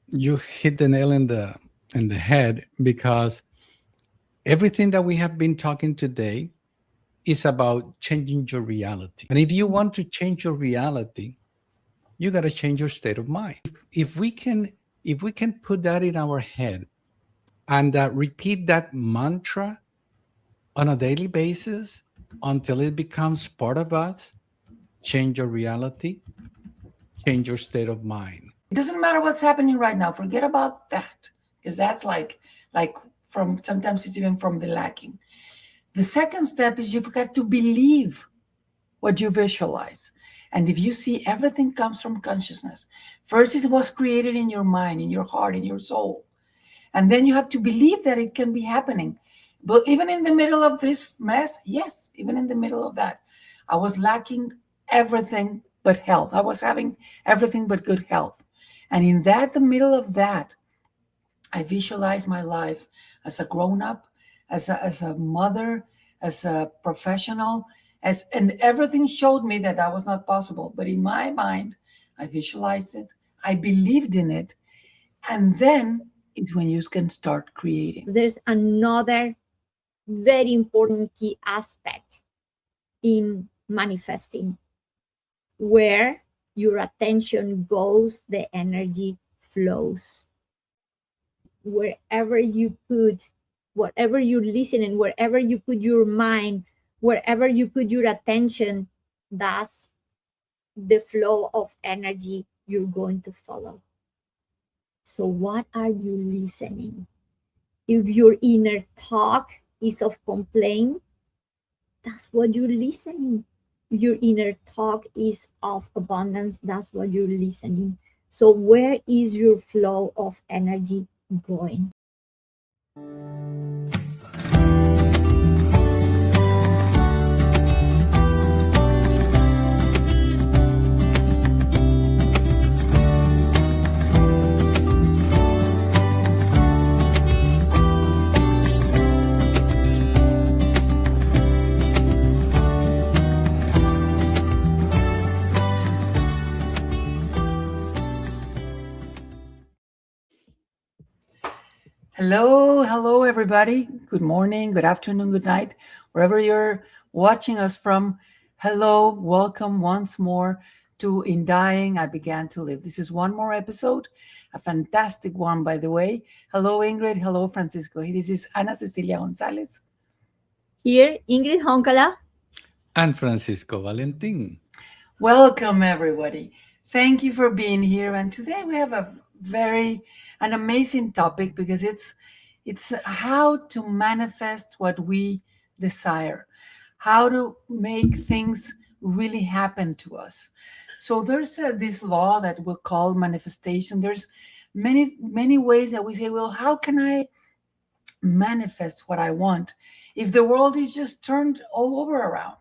You hit the nail in the head, because everything that we have been talking today is about changing your reality. And if you want to change your reality, you got to change your state of mind. If we can, if we can put that in our head and repeat that mantra on a daily basis until it becomes part of us, change your reality, change your state of mind. It doesn't matter what's happening right now. Forget about that, because that's like from sometimes it's even from the lacking. The second step is you've got to believe what you visualize. And if you see, everything comes from consciousness. First, it was created in your mind, in your heart, in your soul. And then you have to believe that it can be happening. But even in the middle of this mess, yes, even in the middle of that, I was lacking everything but health. I was having everything but good health. And in that, the middle of that, I visualized my life as a grown up, as a mother, as a professional, and everything showed me that that was not possible. But in my mind, I visualized it, I believed in it, and then it's when you can start creating. There's another very important key aspect in manifesting. Where your attention goes, the energy flows. Wherever you put, whatever you listen, and wherever you put your mind, wherever you put your attention, that's the flow of energy you're going to follow. So what are you listening? If your inner talk is of complaint, that's what you're listening. Your inner talk is of abundance, that's what you're listening. So where is your flow of energy going? Hello, everybody. Good morning, good afternoon, good night, wherever you're watching us from. Hello, welcome once more to In Dying, I Began to Live. This is one more episode, a fantastic one, by the way. Hello, Ingrid. Hello, Francisco. This is Ana Cecilia Gonzalez. Here, Ingrid Honkala. And Francisco Valentin. Welcome, everybody. Thank you for being here. And today we have an amazing topic, because it's how to manifest what we desire, how to make things really happen to us. So there's this law that we'll call manifestation. There's many ways that we say, well, how can I manifest what I want if the world is just turned all over around?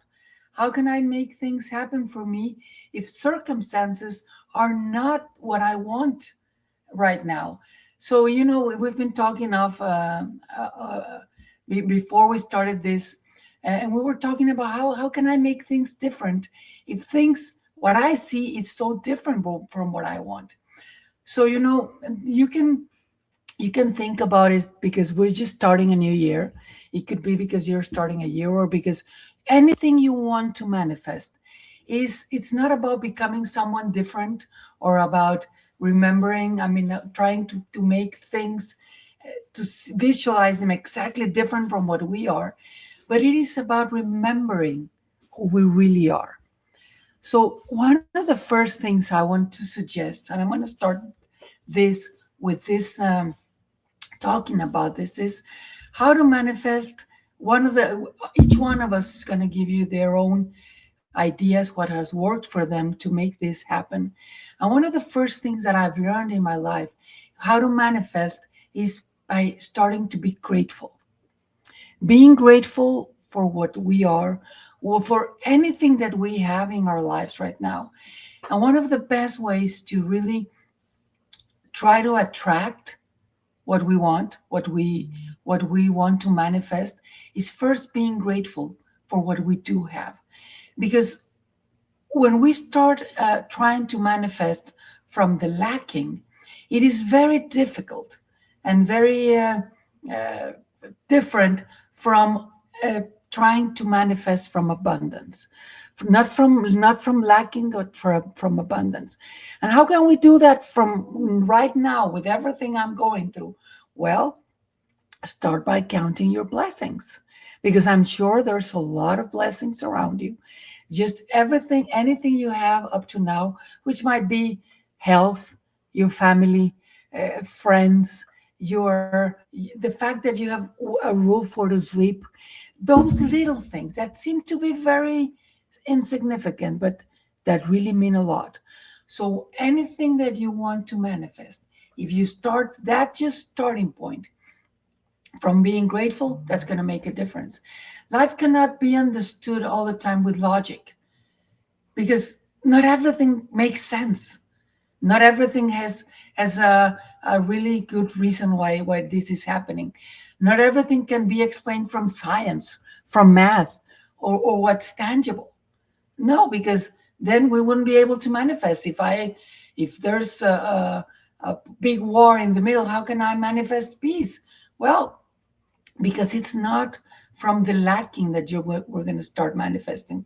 How can I make things happen for me if circumstances are not what I want right now? So, we've been talking of before we started this, and we were talking about how can I make things different if what I see is so different from what I want. So, you can think about it, because we're just starting a new year. It could be because you're starting a year, or because anything you want to manifest it's not about becoming someone different, or about remembering, trying to make things, to visualize them exactly different from what we are, but it is about remembering who we really are. So one of the first things I want to suggest, and I'm going to start this with this talking about this, is how to manifest. Each one of us is going to give you their own ideas, what has worked for them to make this happen. And one of the first things that I've learned in my life, how to manifest, is by starting to be grateful. Being grateful for what we are, or for anything that we have in our lives right now. And one of the best ways to really try to attract what we want, what we want to manifest, is first being grateful for what we do have. Because when we start trying to manifest from the lacking, It is very difficult and very uh, different from trying to manifest from abundance, not from lacking, but from abundance. And how can we do that from right now with everything I'm going through? Well, start by counting your blessings, because I'm sure there's a lot of blessings around you. Just everything, anything you have up to now, which might be health, your family, friends, your the fact that you have a roof for to sleep, those little things that seem to be very insignificant, but that really mean a lot. So anything that you want to manifest, if you start that just starting point from being grateful, that's going to make a difference. Life cannot be understood all the time with logic, because not everything makes sense. Not everything has a really good reason why this is happening. Not everything can be explained from science, from math, or what's tangible. No, because then we wouldn't be able to manifest. If there's a big war in the middle, how can I manifest peace? Well, because it's not from the lacking that we're going to start manifesting,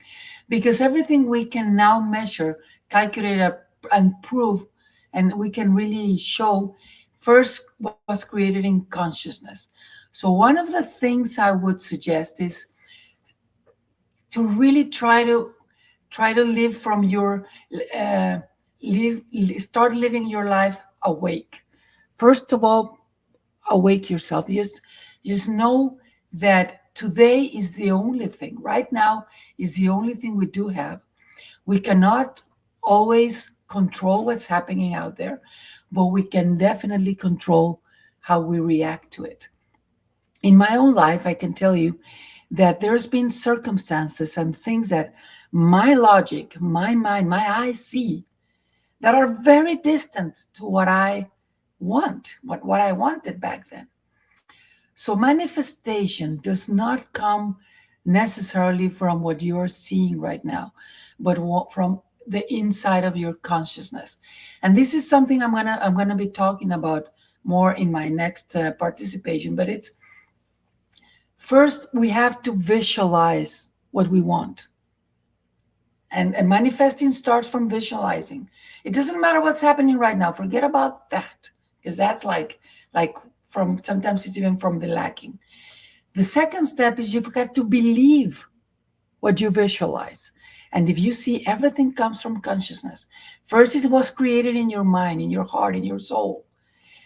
because everything we can now measure, calculate, and prove, and we can really show first was created in consciousness. So one of the things I would suggest is to really try to live from your uh, start living your life awake. First of all, awake yourself. Just know that today is the only thing. Right now is the only thing we do have. We cannot always control what's happening out there, but we can definitely control how we react to it. In my own life, I can tell you that there's been circumstances and things that my logic, my mind, my eyes see that are very distant to what I want, what I wanted back then. So manifestation does not come necessarily from what you are seeing right now, but from the inside of your consciousness. And this is something I'm gonna be talking about more in my next participation. But it's first we have to visualize what we want, and manifesting starts from visualizing. It doesn't matter what's happening right now. Forget about that, because that's like from sometimes it's even from the lacking. The second step is you've got to believe what you visualize. And if you see, everything comes from consciousness. First, it was created in your mind, in your heart, in your soul.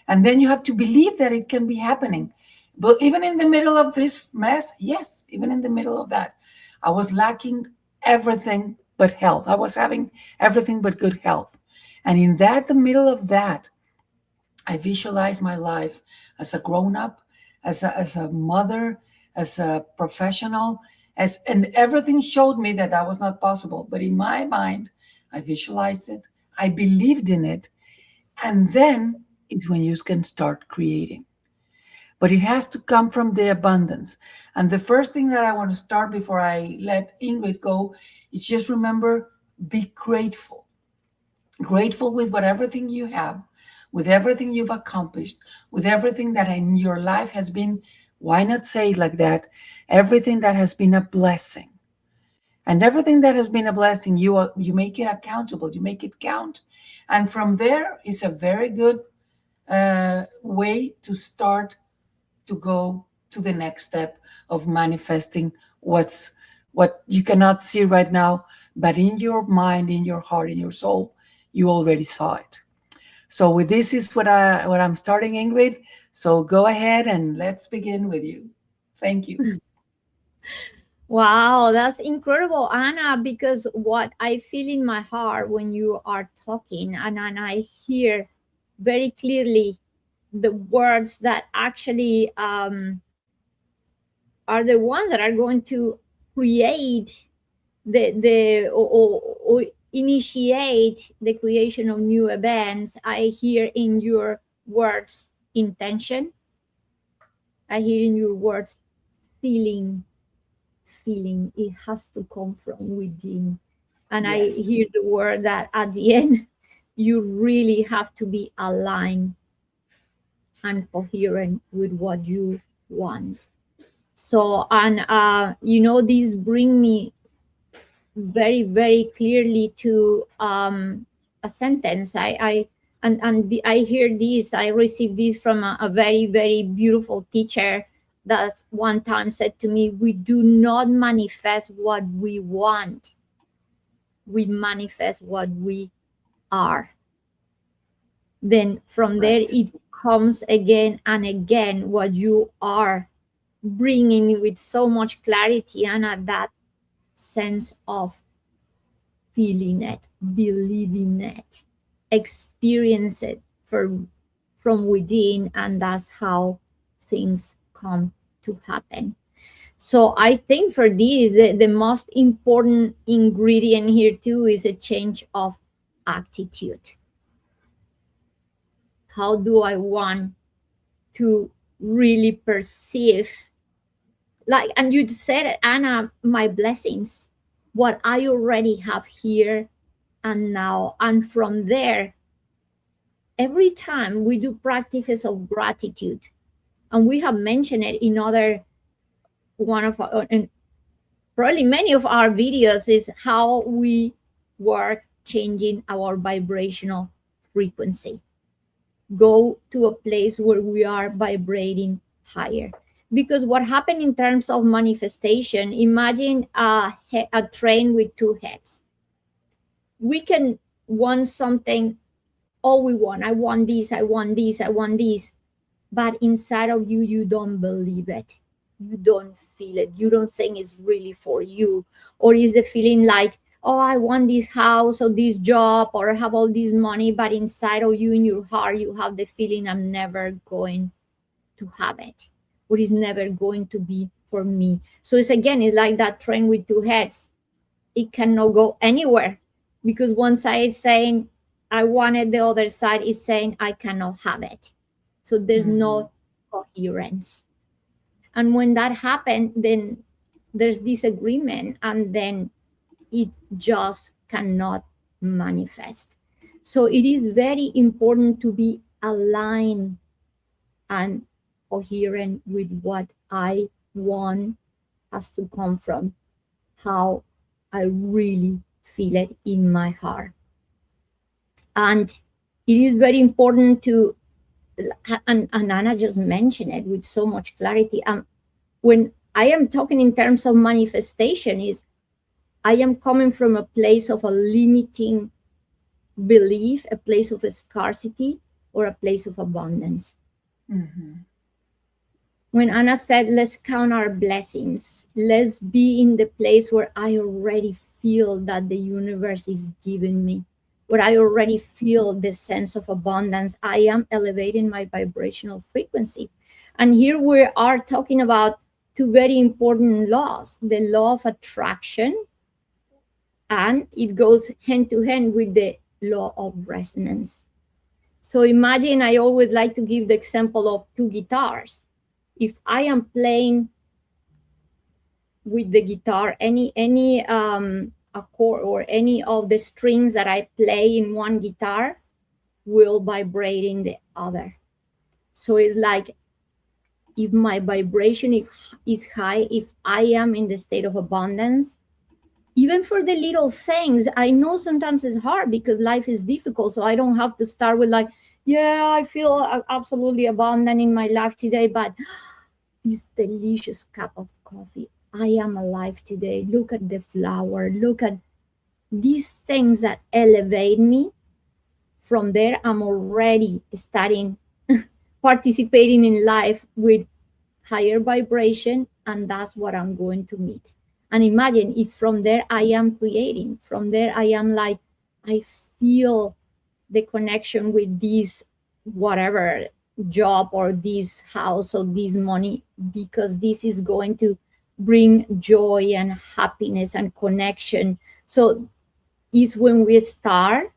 And then you have to believe that it can be happening. But even in the middle of this mess, yes, even in the middle of that, I was lacking everything but health. I was having everything but good health. And in that, the middle of that, I visualized my life as a grown up, as a mother, as a professional, and everything showed me that that was not possible. But in my mind, I visualized it, I believed in it, and then it's when you can start creating. But it has to come from the abundance. And the first thing that I want to start before I let Ingrid go is just remember, be grateful. Grateful with everything you have, with everything you've accomplished, with everything that in your life has been, why not say it like that? Everything that has been a blessing. And everything that has been a blessing, you make it accountable, you make it count. And from there is a very good way to start to go to the next step of manifesting what you cannot see right now, but in your mind, in your heart, in your soul, you already saw it. So with this is what I'm starting, Ingrid. So go ahead and let's begin with you. Thank you. Wow, that's incredible, Anna, because what I feel in my heart when you are talking, and I hear very clearly the words that actually are the ones that are going to create the or initiate the creation of new events. I hear in your words intention. I hear in your words feeling. Feeling, it has to come from within. And I Yes. hear the word that at the end you really have to be aligned and coherent with what you want. So, and these bring me very, very clearly to a sentence. I hear this. I received this from a very, very beautiful teacher that one time said to me, "We do not manifest what we want. We manifest what we are." Then from there Right. it comes again and again what you are bringing with so much clarity, and at that sense of feeling it, believing it, experience it from within, and that's how things come to happen. So I think for this, the most important ingredient here too is a change of attitude. How do I want to really perceive, like, and you said it, Anna, my blessings, what I already have here and now. And from there, every time we do practices of gratitude, and we have mentioned it in other one of our, and probably many of our videos, is how we work changing our vibrational frequency. Go to a place where we are vibrating higher. Because what happened in terms of manifestation, imagine a train with two heads. We can want something, all we want. I want this, I want this, I want this. But inside of you, you don't believe it. You don't feel it. You don't think it's really for you. Or is the feeling like, oh, I want this house or this job or I have all this money, but inside of you, in your heart, you have the feeling, I'm never going to have it, or it's never going to be for me. So it's like that train with two heads. It cannot go anywhere because one side is saying, I want it, the other side is saying, I cannot have it. So there's Mhm. no coherence. And when that happened, then there's disagreement, and then it just cannot manifest. So it is very important to be aligned and coherent with what I want has to come from, how I really feel it in my heart. And it is very important to, and Anna just mentioned it with so much clarity. When I am talking in terms of manifestation, is I am coming from a place of a limiting belief, a place of a scarcity, or a place of abundance. Mhm. When Anna said, let's count our blessings, let's be in the place where I already feel that the universe is giving me, where I already feel the sense of abundance, I am elevating my vibrational frequency. And here we are talking about two very important laws, the law of attraction, and it goes hand to hand with the law of resonance. So imagine, I always like to give the example of two guitars. If I am playing with the guitar any accord or any of the strings that I play in one guitar will vibrate in the other. So it's like, if my vibration is high, if I am in the state of abundance, even for the little things, I know sometimes it's hard because life is difficult. So I don't have to start with like, yeah, I feel absolutely abundant in my life today, but this delicious cup of coffee, I am alive today. Look at the flower. Look at these things that elevate me. From there, I'm already starting participating in life with higher vibration, and that's what I'm going to meet. And imagine if from there I am creating, from there I am like, I feel the connection with this whatever job or this house or this money, because this is going to bring joy and happiness and connection. So is when we start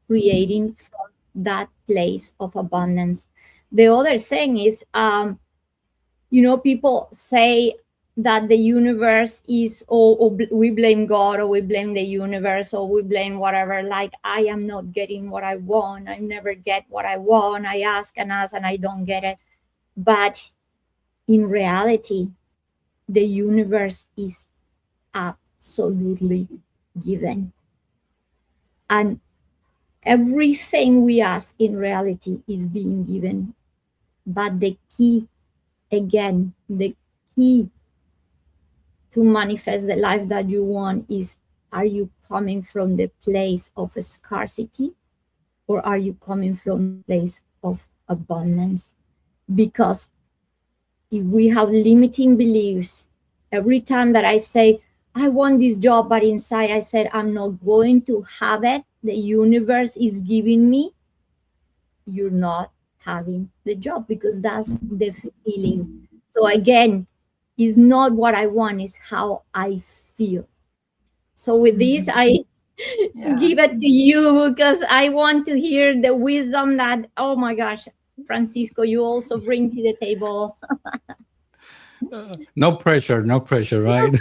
creating from that place of abundance. The other thing is, people say, that the universe is, we blame God, or we blame the universe, or we blame whatever, like I am not getting what I want, I never get what I want, I ask and I don't get it. But in reality, the universe is absolutely given, and everything we ask in reality is being given. But the key, again, the key to manifest the life that you want is, are you coming from the place of scarcity, or are you coming from the place of abundance? Because if we have limiting beliefs, every time that I say, I want this job, but inside I said, I'm not going to have it, the universe is giving me, you're not having the job, because that's the feeling. So again, it's not what I want, it's how I feel. So with this, Mhm. I Yeah. give it to you, because I want to hear the wisdom that, oh my gosh, Francisco, you also bring to the table. No pressure, no pressure, right?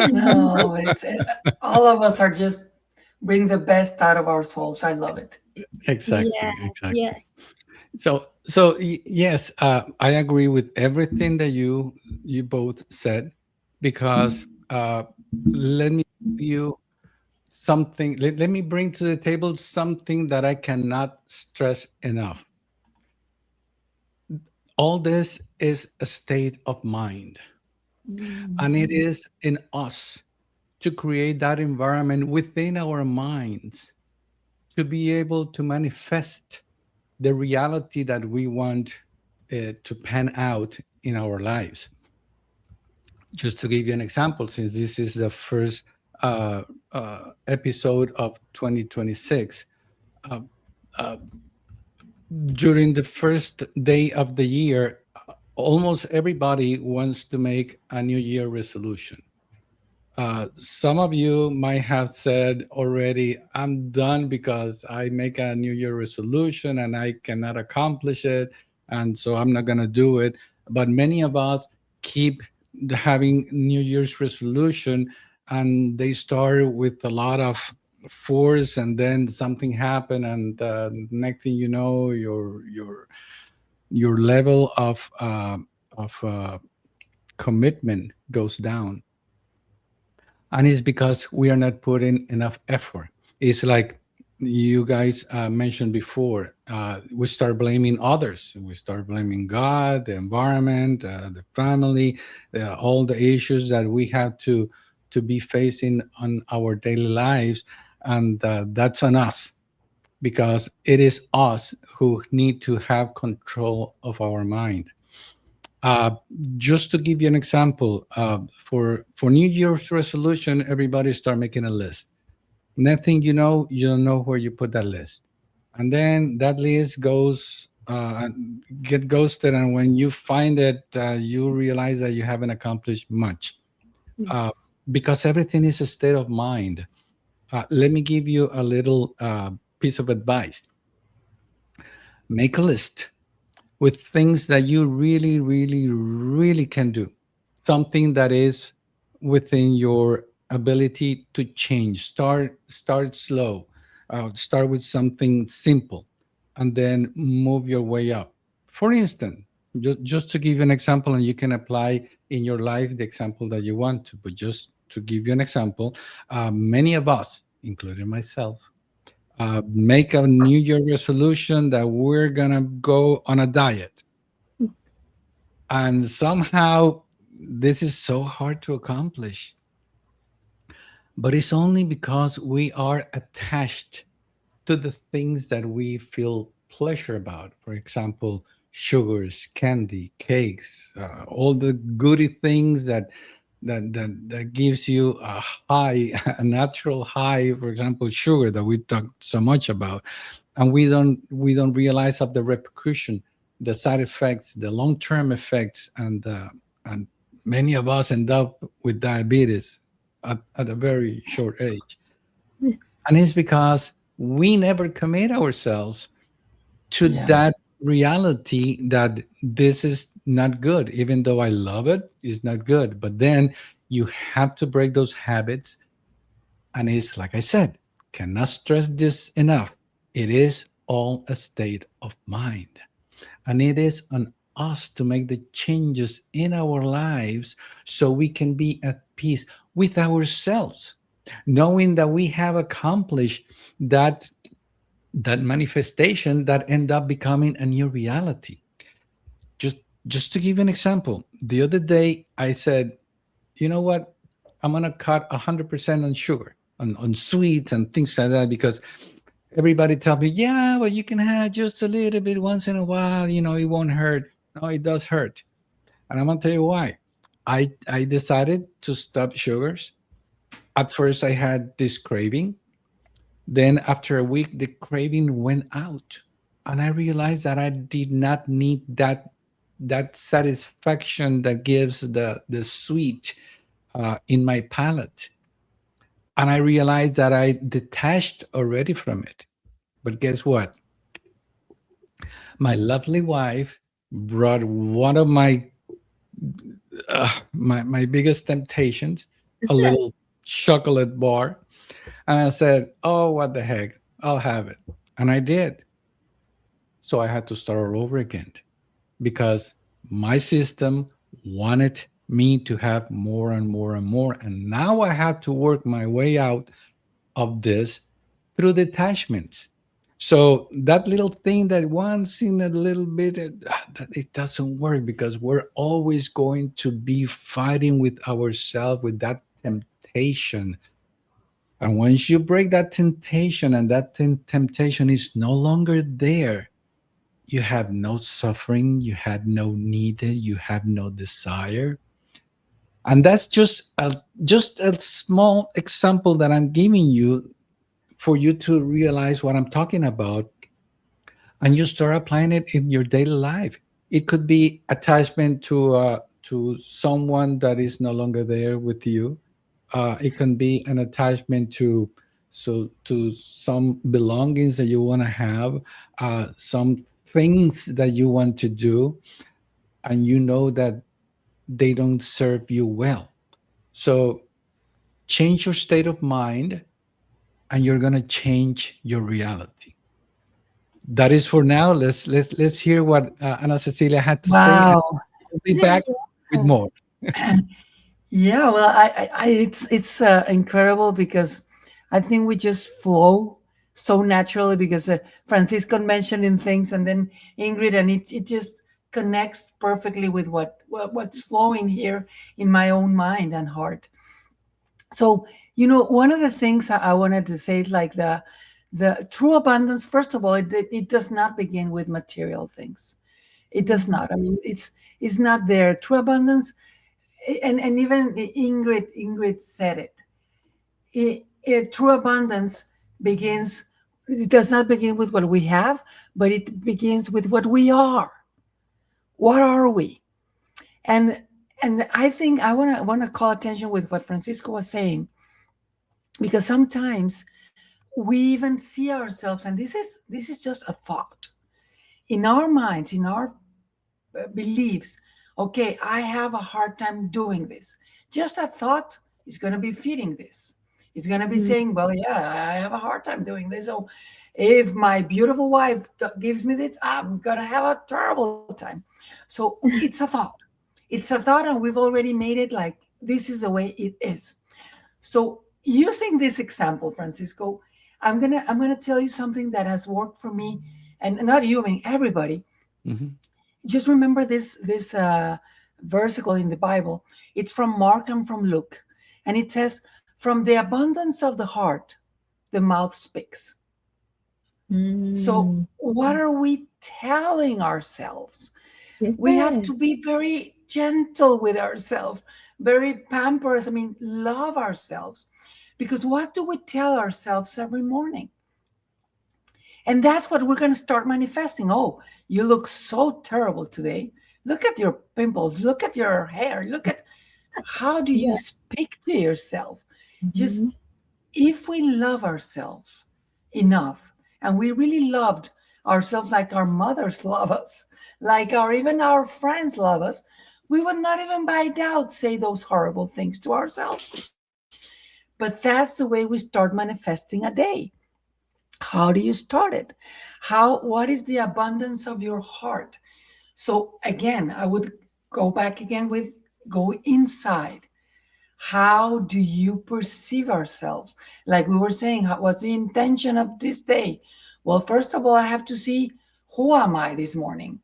No, it's all of us are just bring the best out of our souls. I love it. Exactly, Yes, exactly. yes. Yes, I agree with everything that you both said, because let me give you something. Let me bring to the table something that I cannot stress enough. All this is a state of mind, and it Mm. is in us to create that environment within our minds to be able to manifest the reality that we want to pan out in our lives. Just to give you an example, since this is the first episode of 2026, uh, uh, during the first day of the year, almost everybody wants to make a New Year resolution. Some of you might have said already, I'm done because I make a New Year resolution and I cannot accomplish it. And so I'm not going to do it. But many of us keep having New Year's resolution, and they start with a lot of force, and then something happen, and next thing you know, your level of commitment goes down, and it's because we are not putting enough effort. It's like you guys mentioned before. We start blaming others. We start blaming God, the environment, the family, all the issues that we have to be facing on our daily lives, and that's on us, because it is us who need to have control of our mind. uh, just to give you an example, for New Year's resolution, everybody start making a list. Nothing, you don't know where you put that list, and then that list goes and get ghosted. And when you find it, you realize that you haven't accomplished much, uh, because everything is a state of mind. Let me give you a little piece of advice. Make a list with things that you really, really, really can do. Something that is within your ability to change. Start slow. Start with something simple, and then move your way up. For instance, just to give you an example, and you can apply in your life the example that you want to. But just to give you an example, many of us, including myself, make a New Year resolution that we're gonna go on a diet, and somehow this is so hard to accomplish. But it's only because we are attached to the things that we feel pleasure about. For example, sugars, candy, cakes, all the goody things that gives you a high, a natural high. For example, sugar that we talked so much about, and we don't realize of the repercussion, the side effects, the long term effects, and many of us end up with diabetes at a very short age. And it's because we never commit ourselves to Yeah. that reality that this is not good, even though I love it, it's not good. But then you have to break those habits. And it's like I said, cannot stress this enough. It is all a state of mind. And it is on us to make the changes in our lives so we can be at peace with ourselves, knowing that we have accomplished that manifestation that end up becoming a new reality. Just just to give you an example, the other day I said, you know what? I'm gonna cut 100% on sugar, on sweets and things like that, because everybody tell me, yeah, but you can have just a little bit once in a while, it won't hurt. No, it does hurt. And I'm gonna tell you why. I decided to stop sugars. At first I had this craving. Then after a week the craving went out. And I realized that I did not need that satisfaction that gives the sweet in my palate. And I realized that I detached already from it. But guess what? My lovely wife brought one of my biggest temptations, a little chocolate bar, and I said, "Oh, what the heck? I'll have it," and I did. So I had to start all over again because my system wanted me to have more and more and more, and now I have to work my way out of this through detachments. So that little thing that once in a little bit, that it doesn't work because we're always going to be fighting with ourselves with that temptation. And once you break that temptation and that temptation is no longer there, you have no suffering, you have no need, you have no desire. And that's just a small example that I'm giving you for you to realize what I'm talking about, and you start applying it in your daily life. It could be attachment to someone that is no longer there with you. It can be an attachment to some belongings that you want to have, some things that you want to do, and you know that they don't serve you well. So change your state of mind, and you're gonna change your reality. That is for now. Let's hear what Ana Cecilia had to say, and Wow. we'll be back with more. Yeah, well, it's incredible because I think we just flow so naturally because Francisco mentioning things and then Ingrid, and it just connects perfectly with what's flowing here in my own mind and heart. So, one of the things I wanted to say is like the true abundance. First of all, it does not begin with material things. It does Mhm. not. I mean, it's not there. True abundance, and even Ingrid said it. True abundance begins. It does not begin with what we have, but it begins with what we are. What are we? And and I think I wanna call attention with what Francisco was saying, because sometimes we even see ourselves, and this is just a thought in our minds, in our beliefs. Okay, I have a hard time doing this. Just a thought is going to be feeding this. It's going to be Mhm. saying, well, yeah, I have a hard time doing this. So if my beautiful wife gives me this, I'm going to have a terrible time. So it's a thought. It's a thought, and we've already made it like this is the way it is. So using this example, Francisco, I'm gonna tell you something that has worked for me, and not you, I mean everybody. Mhm. Just remember this versicle in the Bible. It's from Mark and from Luke, and it says, "From the abundance of the heart, the mouth speaks." So, Mm. what are we telling ourselves? We have Yeah. to be very gentle with ourselves, very pampered. I mean, love ourselves, because what do we tell ourselves every morning? And that's what we're going to start manifesting. Oh, you look so terrible today. Look at your pimples. Look at your hair. Look at how do you Yeah. speak to yourself? Just Mhm. if we love ourselves enough and we really loved ourselves like our mothers love us, like our even our friends love us, we would not even by doubt say those horrible things to ourselves. But that's the way we start manifesting a day. How do you start it? What is the abundance of your heart? So again, I would go back again with go inside. How do you perceive ourselves? Like we were saying, what's the intention of this day? Well, first of all, I have to see, who am I this morning?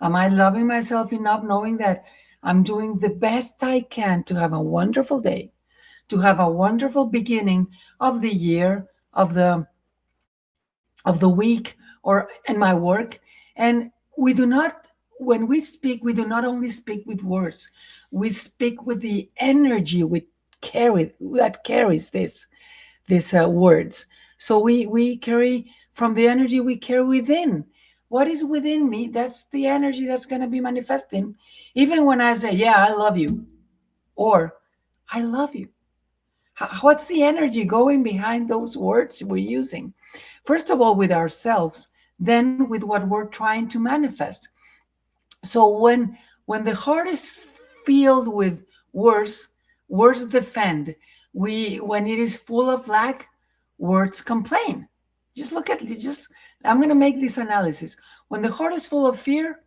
Am I loving myself enough, knowing that I'm doing the best I can to have a wonderful day, to have a wonderful beginning of the year, of the week, or in my work? And we do not, when we speak, we do not only speak with words, we speak with the energy we carry that carries these words. So we carry from the energy we carry within. What is within me? That's the energy that's going to be manifesting. Even when I say, yeah, I love you, or I love you. What's the energy going behind those words we're using? First of all, with ourselves, then with what we're trying to manifest. So when the heart is filled with words, words defend. When it is full of lack, words complain. Just look at it. Just I'm going to make this analysis. When the heart is full of fear,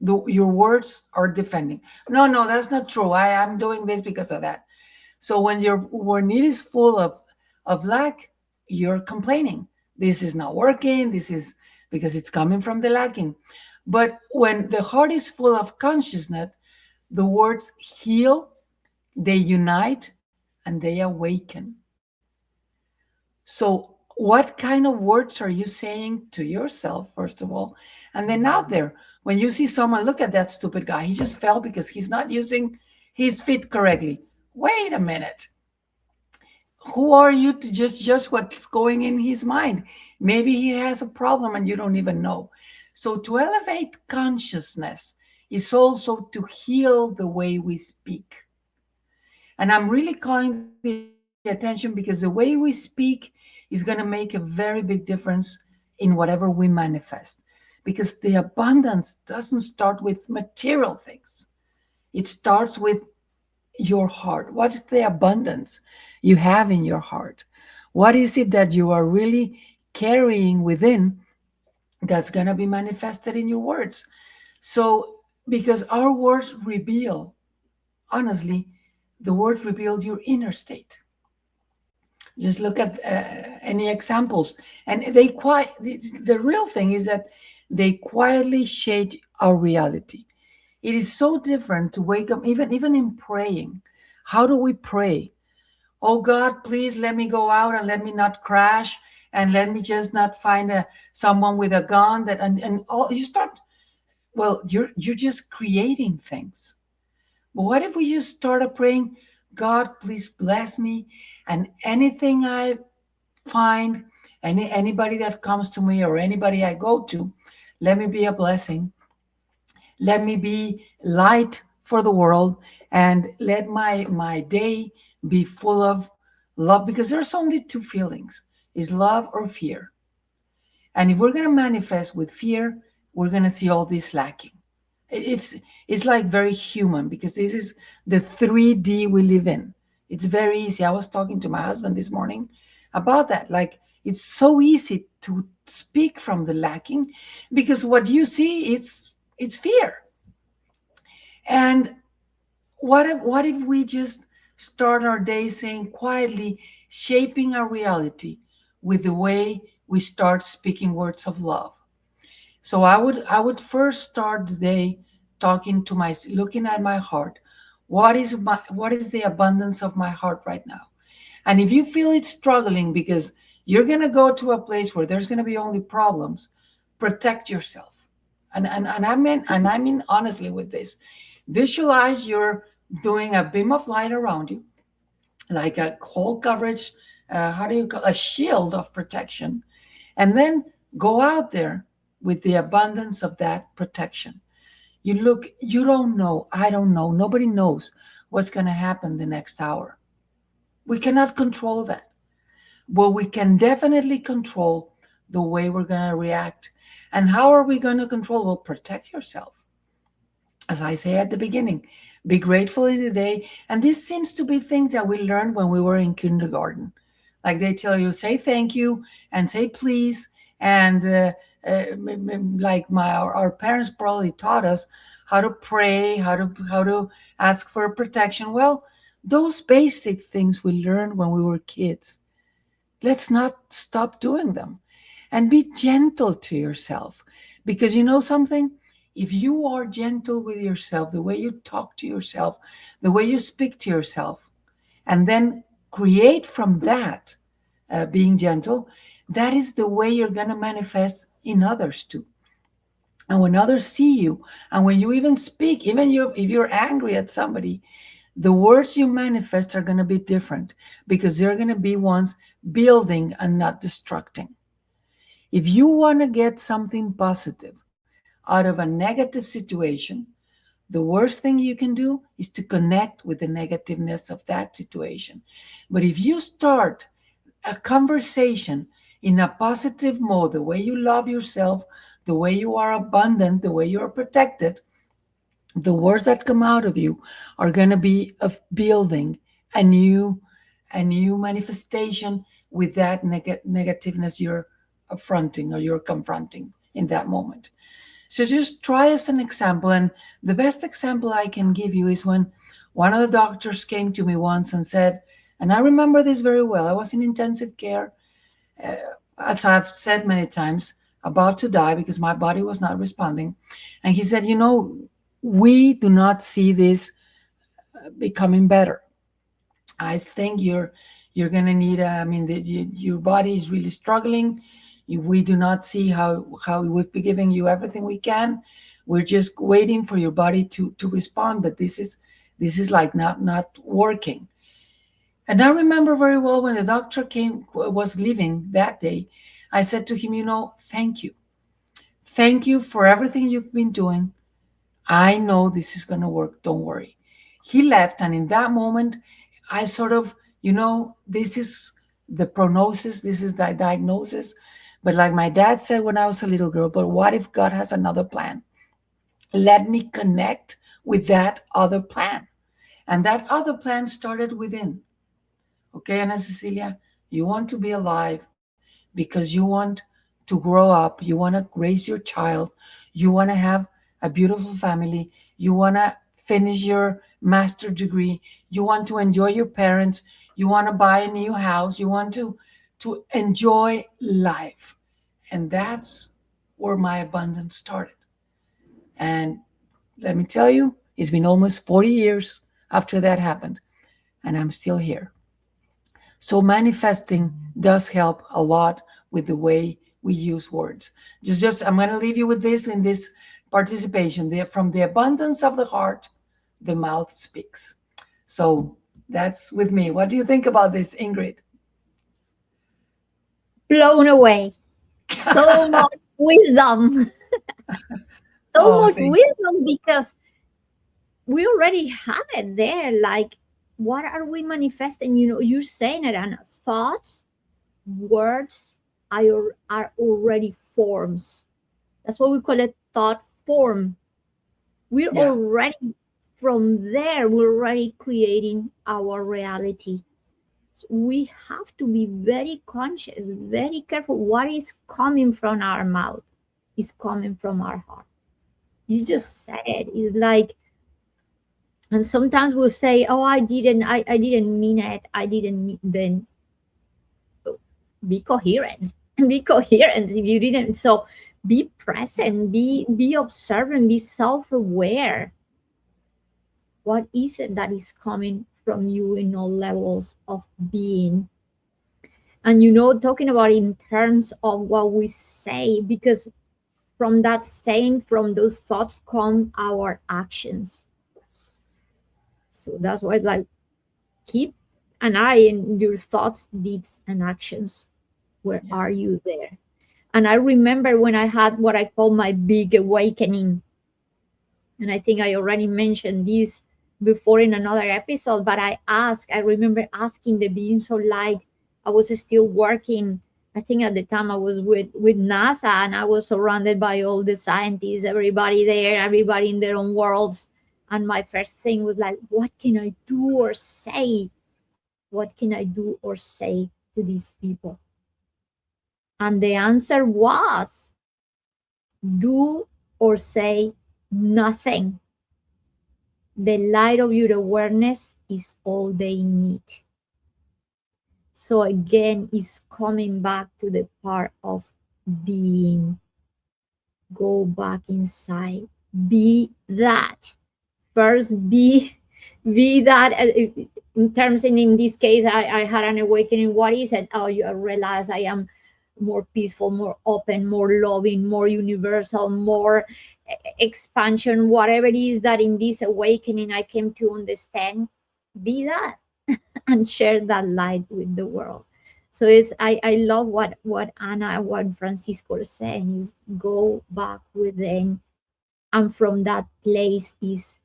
your words are defending. No, no, that's not true. I'm doing this because of that. So when it is full of lack, you're complaining. This is not working. This is because it's coming from the lacking. But when the heart is full of consciousness, the words heal, they unite, and they awaken. So, what kind of words are you saying to yourself, first of all? And then out there, when you see someone, look at that stupid guy, he just fell because he's not using his feet correctly. Wait a minute. Who are you to just what's going in his mind? Maybe he has a problem and you don't even know. So to elevate consciousness is also to heal the way we speak. And I'm really calling the attention because the way we speak is going to make a very big difference in whatever we manifest. Because the abundance doesn't start with material things. It starts with your heart. What's the abundance you have in your heart? What is it that you are really carrying within that's going to be manifested in your words? So, because our words reveal, honestly, the words reveal your inner state. Just look at any examples, and the real thing is that they quietly shape our reality. It is so different to wake up, even in praying. How do we pray? Oh God, please let me go out and let me not crash, and let me just not find someone with a gun that and all you start. Well, you're just creating things. But what if we just started praying, God, please bless me, and anything I find, anybody that comes to me or anybody I go to, let me be a blessing. Let me be light for the world, and let my day be full of love, because there's only two feelings, is love or fear. And if we're going to manifest with fear, we're going to see all this lacking. It's like very human, because this is the 3D we live in. It's very easy. I was talking to my husband this morning about that. Like, it's so easy to speak from the lacking, because what you see, it's fear. And what if we just start our day saying quietly, shaping our reality with the way we start speaking words of love? So I would first start the day looking at my heart. What is the abundance of my heart right now? And if you feel it's struggling because you're gonna go to a place where there's gonna be only problems, protect yourself. And I mean honestly with this. Visualize you're doing a beam of light around you, like a whole coverage, how do you call a shield of protection, and then go out there with the abundance of that protection. You don't know, I don't know, nobody knows what's going to happen the next hour. We cannot control that. Well, we can definitely control the way we're going to react. And how are we going to control? Well, protect yourself. As I say at the beginning, be grateful in the day. And this seems to be things that we learned when we were in kindergarten. Like they tell you, say thank you and say please. And like our parents probably taught us how to pray, how to ask for protection. Well, those basic things we learned when we were kids. Let's not stop doing them. And be gentle to yourself. Because you know something? If you are gentle with yourself, the way you talk to yourself, the way you speak to yourself, and then create from that being gentle, that is the way you're going to manifest in others too. And when others see you, and when you even speak, even if you're angry at somebody, the words you manifest are going to be different because they're going to be ones building and not destructing. If you want to get something positive out of a negative situation, the worst thing you can do is to connect with the negativeness of that situation. But if you start a conversation in a positive mode, the way you love yourself, the way you are abundant, the way you are protected, the words that come out of you are going to be of building a new manifestation with that negativeness you're affronting or you're confronting in that moment. So just try as an example. And the best example I can give you is when one of the doctors came to me once and said, and I remember this very well, I was in intensive care, as I've said many times, about to die because my body was not responding. And he said, we do not see this becoming better. I think you're going to need, your body is really struggling. We do not see how we've been giving you everything we can. We're just waiting for your body to respond, but this is like not working. And I remember very well when the doctor was leaving that day, I said to him, thank you. Thank you for everything you've been doing. I know this is going to work. Don't worry. He left. And in that moment, I sort of, this is the prognosis, this is the diagnosis. But like my dad said when I was a little girl, but what if God has another plan? Let me connect with that other plan. And that other plan started within. Okay, Ana Cecilia, you want to be alive because you want to grow up, you want to raise your child, you want to have a beautiful family, you want to finish your master degree, you want to enjoy your parents, you want to buy a new house, you want to enjoy life. And that's where my abundance started. And let me tell you, it's been almost 40 years after that happened, and I'm still here. So manifesting does help a lot with the way we use words. Just I'm going to leave you with this in this participation. From the abundance of the heart, the mouth speaks. So that's with me. What do you think about this, Ingrid? Blown away. So much wisdom. So much wisdom because we already have it there. Like, what are we manifesting? You're saying it, and thoughts, words are already forms. That's what we call it, thought form. We're already from there. We're already creating our reality. So we have to be very conscious, very careful. What is coming from our mouth is coming from our heart. You just said it. It's like, and sometimes we'll say, "Oh, I didn't mean it. I didn't mean." Then be coherent. Be coherent if you didn't. So be present. Be observant. Be self-aware. What is it that is coming from you in all levels of being? And talking about in terms of what we say, because from that saying, from those thoughts come our actions. So that's why, like, keep an eye in your thoughts, deeds, and actions. Where are you there? And I remember when I had what I call my big awakening. And I think I already mentioned this before in another episode, but I remember asking the being, so like I was still working I think at the time I was with NASA, and I was surrounded by all the scientists, everybody there, everybody in their own worlds. And my first thing was like, what can I do or say? What can I do or say to these people? And the answer was, do or say nothing. The light of your awareness is all they need. So again, it's coming back to the part of being. Go back inside. Be that. First, be that. In terms, and in this case, I had an awakening. What is it? Oh, you realize I am more peaceful, more open, more loving, more universal, more expansion, whatever it is that in this awakening I came to understand. Be that and share that light with the world. So it's I love what Anna, what Francisco is saying, is go back within, and from that place is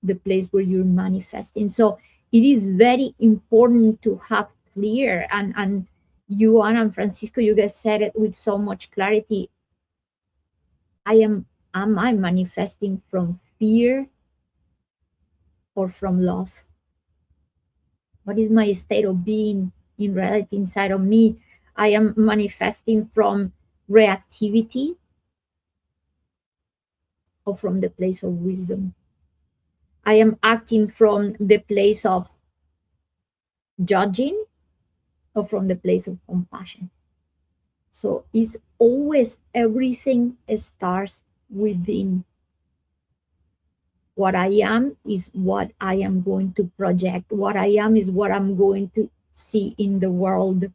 the place where you're manifesting. So it is very important to have clear, and you, Anna and Francisco, you guys said it with so much clarity. Am I manifesting from fear or from love? What is my state of being in reality inside of me? I am manifesting from reactivity or from the place of wisdom. I am acting from the place of judging or from the place of compassion. So it's always, everything starts within. What I am is what I am going to project. What I am is what I'm going to see in the world.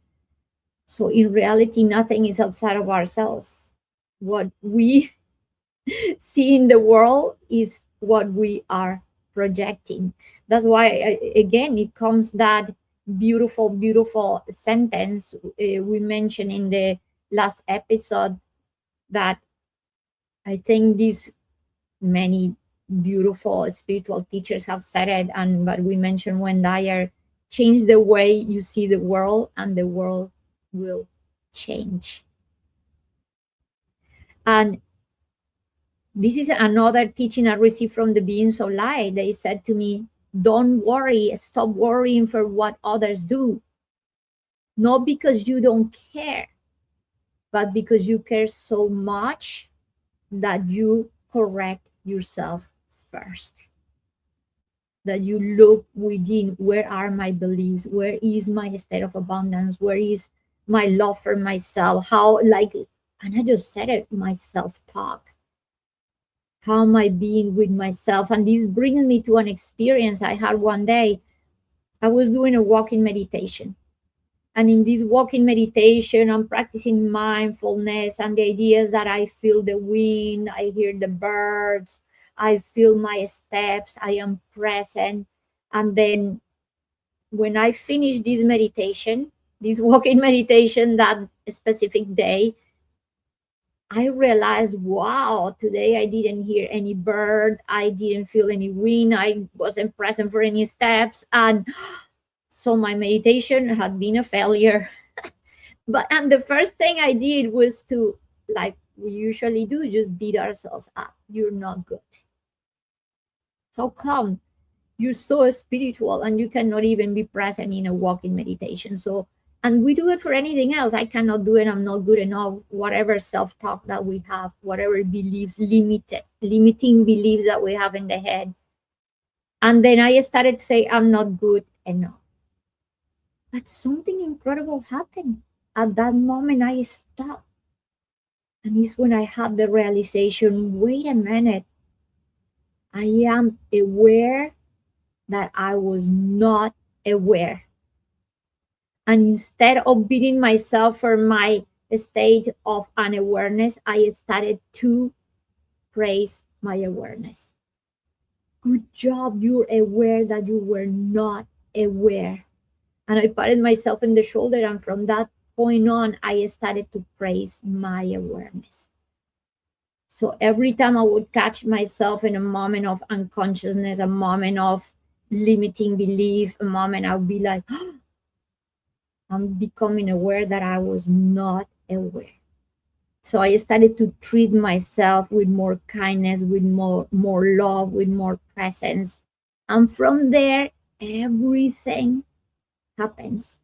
So in reality, nothing is outside of ourselves. What we see in the world is what we are projecting. That's why, again, it comes that beautiful, beautiful sentence we mentioned in the last episode, that I think these many beautiful spiritual teachers have said it, and but we mentioned when Dyer, change the way you see the world and the world will change. And this is another teaching I received from the beings of light. They said to me, don't worry, stop worrying for what others do. Not because you don't care, but because you care so much that you correct yourself first. That you look within, where are my beliefs? Where is my state of abundance? Where is my love for myself? How, like, and I just said it, my self-talk. How am I being with myself? And this brings me to an experience I had one day. I was doing a walking meditation. And in this walking meditation, I'm practicing mindfulness, and the idea is that I feel the wind, I hear the birds, I feel my steps, I am present. And then when I finish this meditation, this walking meditation, that specific day, I realized, wow, today I didn't hear any bird, I didn't feel any wind, I wasn't present for any steps. And so my meditation had been a failure. And the first thing I did was to, like we usually do, just beat ourselves up. You're not good. How come? You're so spiritual and you cannot even be present in a walking meditation. So, and we do it for anything else. I cannot do it, I'm not good enough, whatever self-talk that we have, whatever beliefs, limiting beliefs that we have in the head. And then I started to say, I'm not good enough. But something incredible happened. At that moment, I stopped. And it's when I had the realization, wait a minute, I am aware that I was not aware. And instead of beating myself for my state of unawareness, I started to praise my awareness. Good job, you're aware that you were not aware. And I patted myself in the shoulder, and from that point on, I started to praise my awareness. So every time I would catch myself in a moment of unconsciousness, a moment of limiting belief, a moment I would be like, oh, I'm becoming aware that I was not aware. So I started to treat myself with more kindness, with more love, with more presence. And from there, everything happens.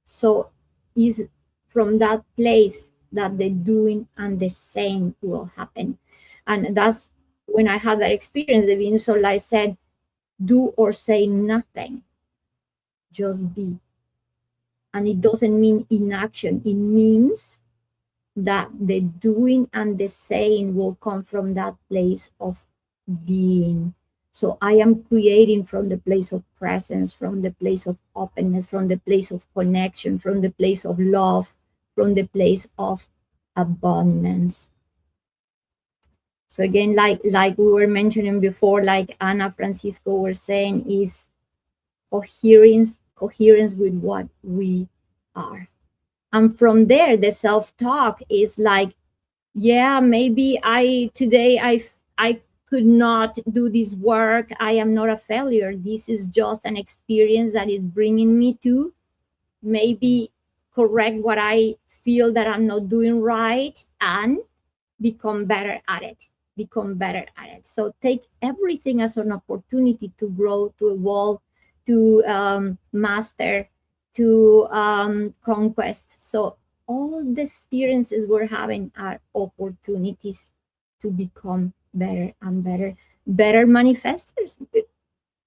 So is from that place that the doing and the saying will happen. And that's when I had that experience. The being so light said, do or say nothing, just be. And it doesn't mean inaction. It means that the doing and the saying will come from that place of being. So I am creating from the place of presence, from the place of openness, from the place of connection, from the place of love, from the place of abundance. So again, like we were mentioning before, like Anna Francisco were saying, is coherence with what we are. And from there, the self-talk is like, yeah, maybe I could not do this work. I am not a failure. This is just an experience that is bringing me to maybe correct what I feel that I'm not doing right and become better at it. Become better at it. So take everything as an opportunity to grow, to evolve, to master, to conquest. So all the experiences we're having are opportunities to become better and better, better manifestors.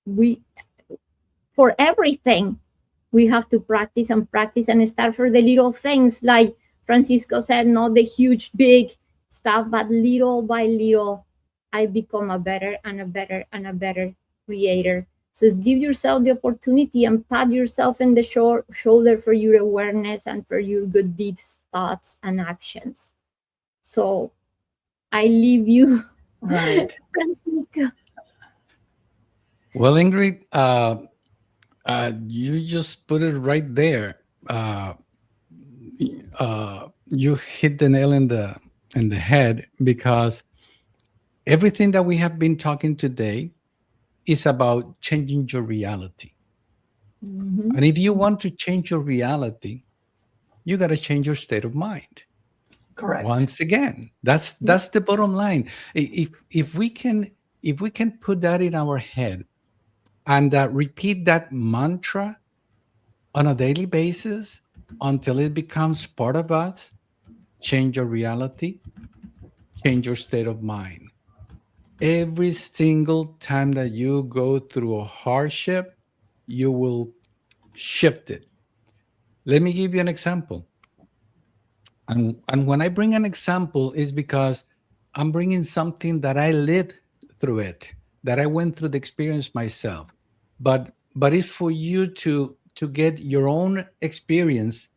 We For everything we have to practice and start for the little things, like Francisco said, not the huge big stuff, but little by little I become a better and a better and a better creator. So give yourself the opportunity and pat yourself in the shoulder for your awareness and for your good deeds, thoughts, and actions. So I leave you, Right. Francisco. Well, Ingrid, you just put it right there. You hit the nail in the head, because everything that we have been talking today is about changing your reality. Mhm. And if you want to change your reality, you got to change your state of mind. Correct. Once again, that's the bottom line. If we can put that in our head and repeat that mantra on a daily basis until it becomes part of us, change your reality, change your state of mind. Every single time that you go through a hardship, you will shift it. Let me give you an example. And when I bring an example, is because I'm bringing something that I lived through it, that I went through the experience myself. But it's for you to get your own experience,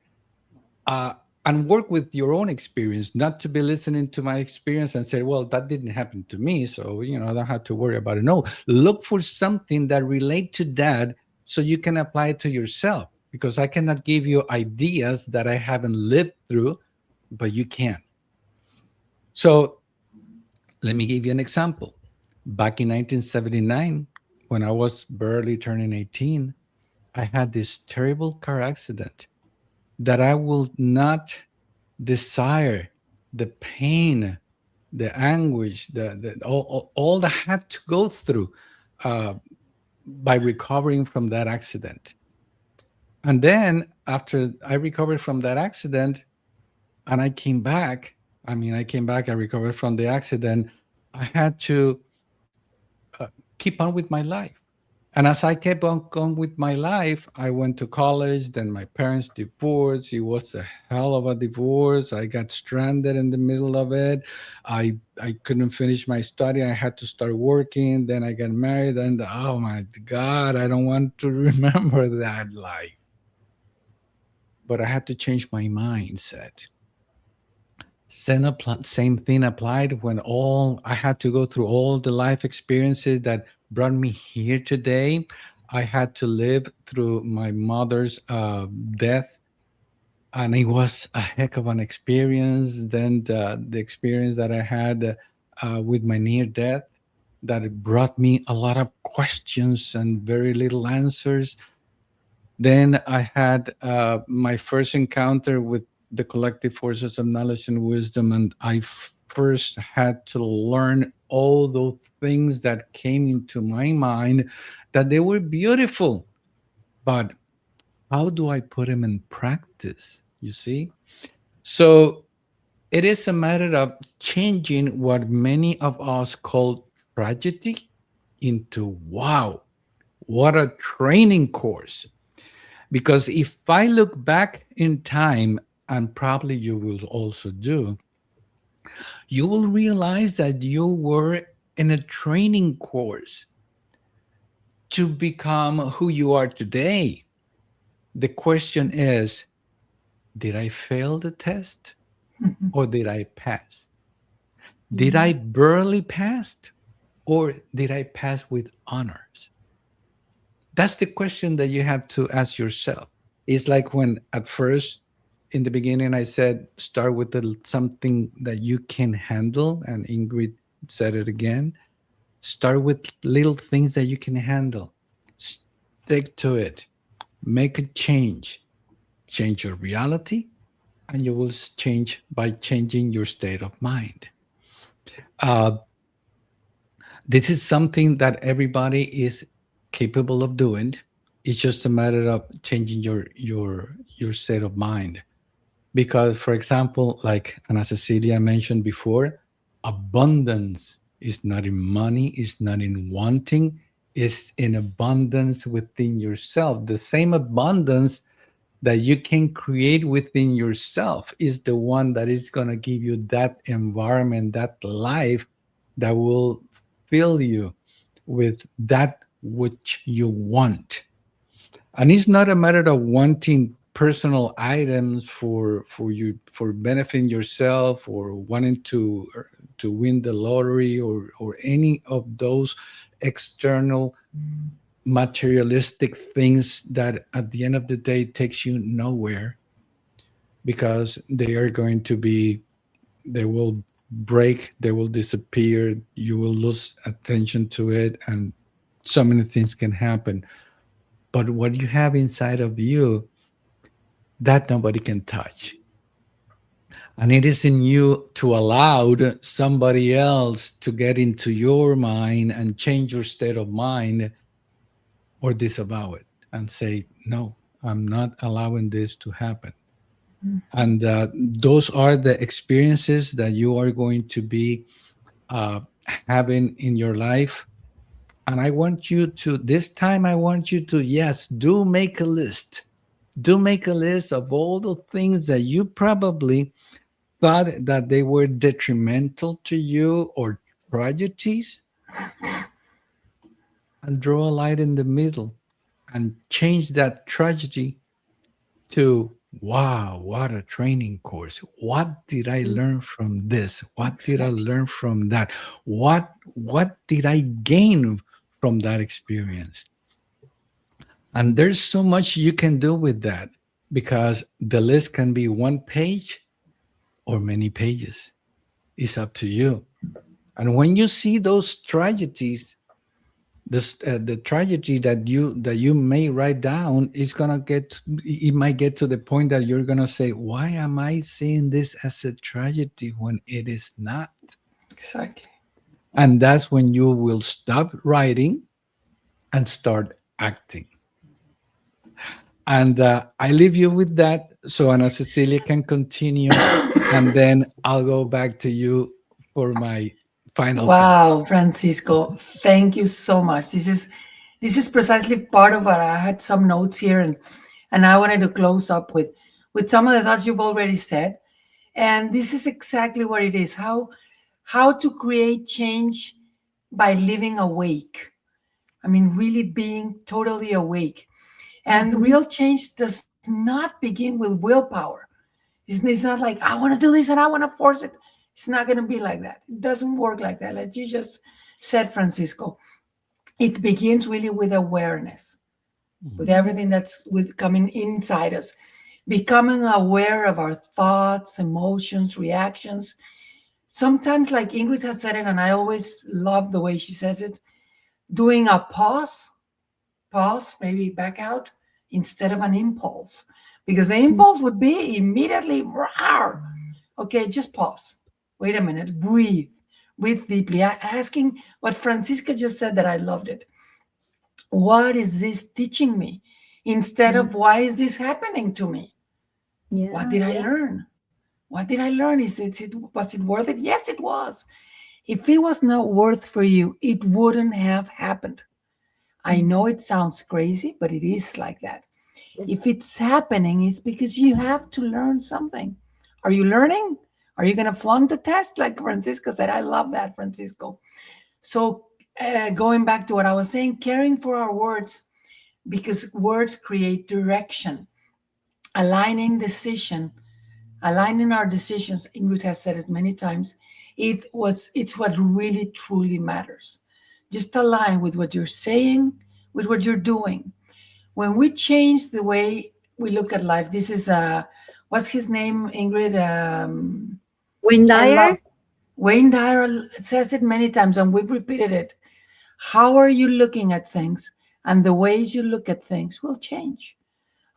uh, and work with your own experience, not to be listening to my experience and say, well, that didn't happen to me, so I don't have to worry about it. No, look for something that relate to that, so you can apply it to yourself, because I cannot give you ideas that I haven't lived through, but you can. So let me give you an example. Back in 1979, when I was barely turning 18, I had this terrible car accident that I will not desire, the pain, the anguish, all that I had to go through, uh, by recovering from that accident. And then after I recovered from that accident and I came back, I recovered from the accident. I had to keep on with my life. And as I kept on going with my life, I went to college. Then my parents divorced. It was a hell of a divorce. I got stranded in the middle of it. I couldn't finish my study. I had to start working. Then I got married. And oh my God, I don't want to remember that life. But I had to change my mindset. Same thing applied when all I had to go through all the life experiences that brought me here today. I had to live through my mother's death, and it was a heck of an experience. Then the experience that I had with my near death, that it brought me a lot of questions and very little answers. Then I had my first encounter with the collective forces of knowledge and wisdom, and first had to learn all those things that came into my mind, that they were beautiful, but how do I put them in practice? You see? So it is a matter of changing what many of us call tragedy into wow, what a training course. Because if I look back in time, and probably you will also do, you will realize that you were in a training course to become who you are today. The question is, did I fail the test or did I pass? Did I barely pass or did I pass with honors? That's the question that you have to ask yourself. It's like when at first, in the beginning, I said, start with something that you can handle. And Ingrid said it again. Start with little things that you can handle. Stick to it. Make a change. Change your reality, and you will change by changing your state of mind. Uh, this is something that everybody is capable of doing. It's just a matter of changing your state of mind. Because, for example, like Ana Cecilia mentioned before, abundance is not in money, is not in wanting, is in abundance within yourself. The same abundance that you can create within yourself is the one that is going to give you that environment, that life that will fill you with that which you want. And it's not a matter of wanting personal items for you, for benefiting yourself, or wanting to win the lottery, or any of those external materialistic things that at the end of the day takes you nowhere, because they are going to be, they will break, they will disappear, you will lose attention to it, and so many things can happen. But what you have inside of you, that nobody can touch. And it is in you to allow somebody else to get into your mind and change your state of mind, or disavow it and say, no, I'm not allowing this to happen. And those are the experiences that you are going to be uh, having in your life. And I want you to, this time, I want you to, yes, do make a list. Do make a list of all the things that you probably thought that they were detrimental to you or tragedies, and draw a line in the middle and change that tragedy to, wow, what a training course. What did I learn from this? What did I Exactly. learn from that? What did I gain from that experience? And there's so much you can do with that, because the list can be one page or many pages. It's up to you. And when you see those tragedies, the tragedy that you may write down is gonna get, it might get to the point that you're gonna say, why am I seeing this as a tragedy when it is not? Exactly. And that's when you will stop writing and start acting. And I leave you with that, so Ana Cecilia can continue, and then I'll go back to you for my final thoughts. Wow, Francisco, thank you so much. This is precisely part of what I had some notes here, and I wanted to close up with some of the thoughts you've already said. And this is exactly what it is. How to create change by living awake. I mean, really being totally awake. And Mhm. real change does not begin with willpower. It's not like, I want to do this and I want to force it. It's not going to be like that. It doesn't work like that. Like you just said, Francisco, it begins really with awareness, with Mhm. everything that's with coming inside us, becoming aware of our thoughts, emotions, reactions. Sometimes, like Ingrid has said it, and I always love the way she says it, doing a pause, maybe back out, instead of an impulse, because the impulse would be immediately, rawr. Okay, just pause. Wait a minute, breathe. Breathe deeply. Asking what Francisca just said, that I loved it. What is this teaching me? Instead of, why is this happening to me? What Yeah. did I learn? What did I learn? Was it worth it? Yes, it was. If it was not worth for you, it wouldn't have happened. I know it sounds crazy, but it is like that. If it's happening, it's because you have to learn something. Are you learning? Are you going to flunk the test? Like Francisco said, I love that, Francisco. So, going back to what I was saying, caring for our words, because words create direction, aligning decision, aligning our decisions. Ingrid has said it many times. It's what really truly matters. Just align with what you're saying, with what you're doing. When we change the way we look at life, this is what's his name, Ingrid? Wayne I love Dyer. Wayne Dyer says it many times, and we've repeated it. How are you looking at things? And the ways you look at things will change.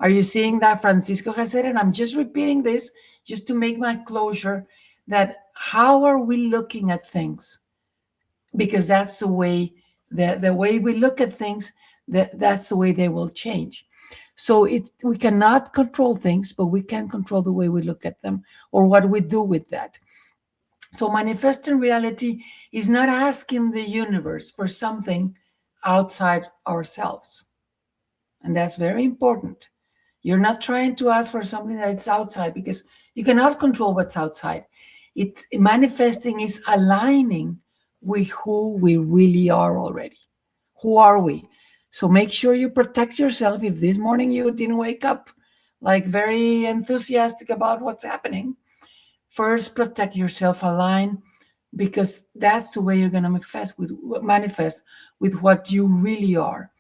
Are you seeing that? Francisco has said it. I'm just repeating this just to make my closure, that how are we looking at things? Because that's the way, the way we look at things, that's the way they will change. So we cannot control things, but we can control the way we look at them or what we do with that. So manifesting reality is not asking the universe for something outside ourselves. And that's very important. You're not trying to ask for something that's outside, because you cannot control what's outside. It's manifesting is aligning with who we really are already. Who are we? So make sure you protect yourself. If this morning you didn't wake up like very enthusiastic about what's happening, first protect yourself, align, because that's the way you're going to manifest with what you really are.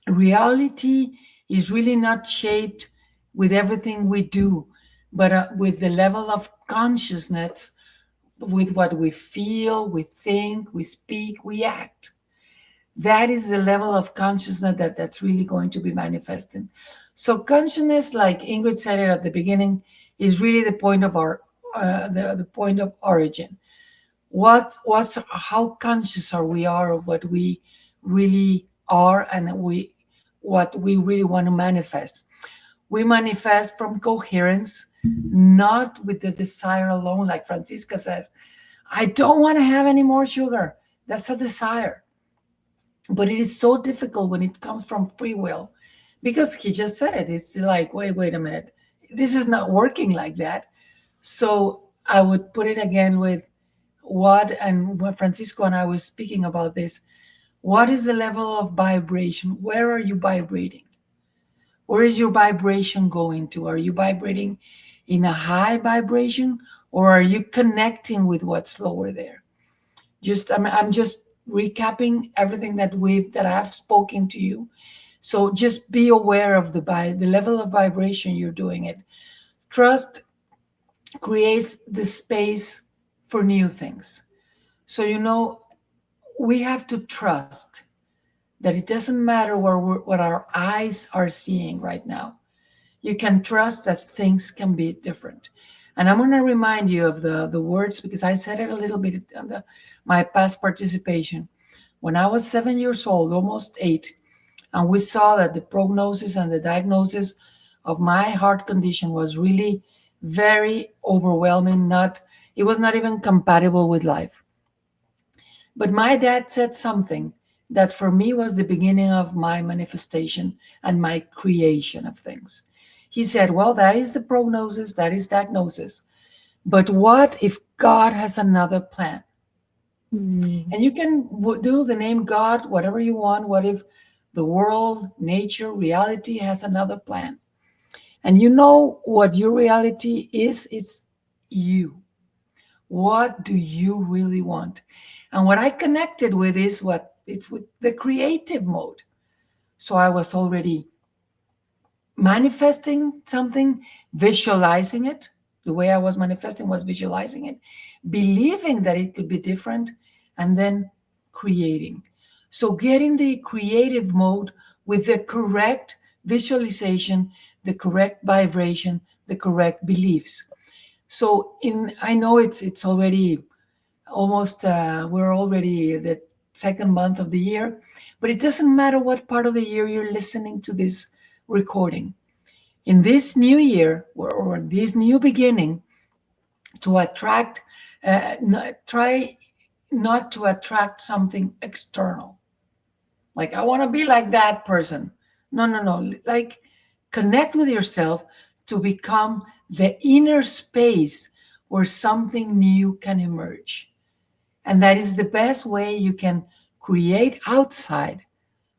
Reality is really not shaped with everything we do, but with the level of consciousness, with what we feel, we think, we speak, we act. That is the level of consciousness that's really going to be manifesting. So consciousness, like Ingrid said it at the beginning, is really the point of our the point of origin. What's how conscious are we are of what we really are, and what we really want to manifest. We manifest from coherence, not with the desire alone, like Francisca says. I don't want to have any more sugar. That's a desire. But it is so difficult when it comes from free will, because he just said it. It's like, wait a minute. This is not working like that. So I would put it again with and when Francisco and I were speaking about this, what is the level of vibration? Where are you vibrating? Where is your vibration going to? Are you vibrating in a high vibration, or are you connecting with what's lower there? I'm just recapping everything that I've spoken to you. So just be aware of the level of vibration you're doing it. Trust creates the space for new things. So we have to trust that it doesn't matter what our eyes are seeing right now. You can trust that things can be different. And I'm going to remind you of the words, because I said it a little bit on my past participation. When I was 7 years old, almost 8, and we saw that the prognosis and the diagnosis of my heart condition was really very overwhelming. It was not even compatible with life. But my dad said something that for me was the beginning of my manifestation and my creation of things. He said, well, that is the prognosis, that is diagnosis. But what if God has another plan? And you can do the name God, whatever you want. What if the world, nature, reality has another plan? And you know what your reality is? It's you. What do you really want? And what I connected with is it's with the creative mode. So I was already manifesting something, visualizing it. The way I was manifesting was visualizing it, believing that it could be different, and then creating. So get in the creative mode with the correct visualization, the correct vibration, the correct beliefs. So I know it's already almost we're already the second month of the year, but it doesn't matter what part of the year you're listening to this recording. In this new year, or this new beginning, to attract, try not to attract something external. Like, I want to be like that person. No, no, no. Like, connect with yourself to become the inner space where something new can emerge. And that is the best way you can create outside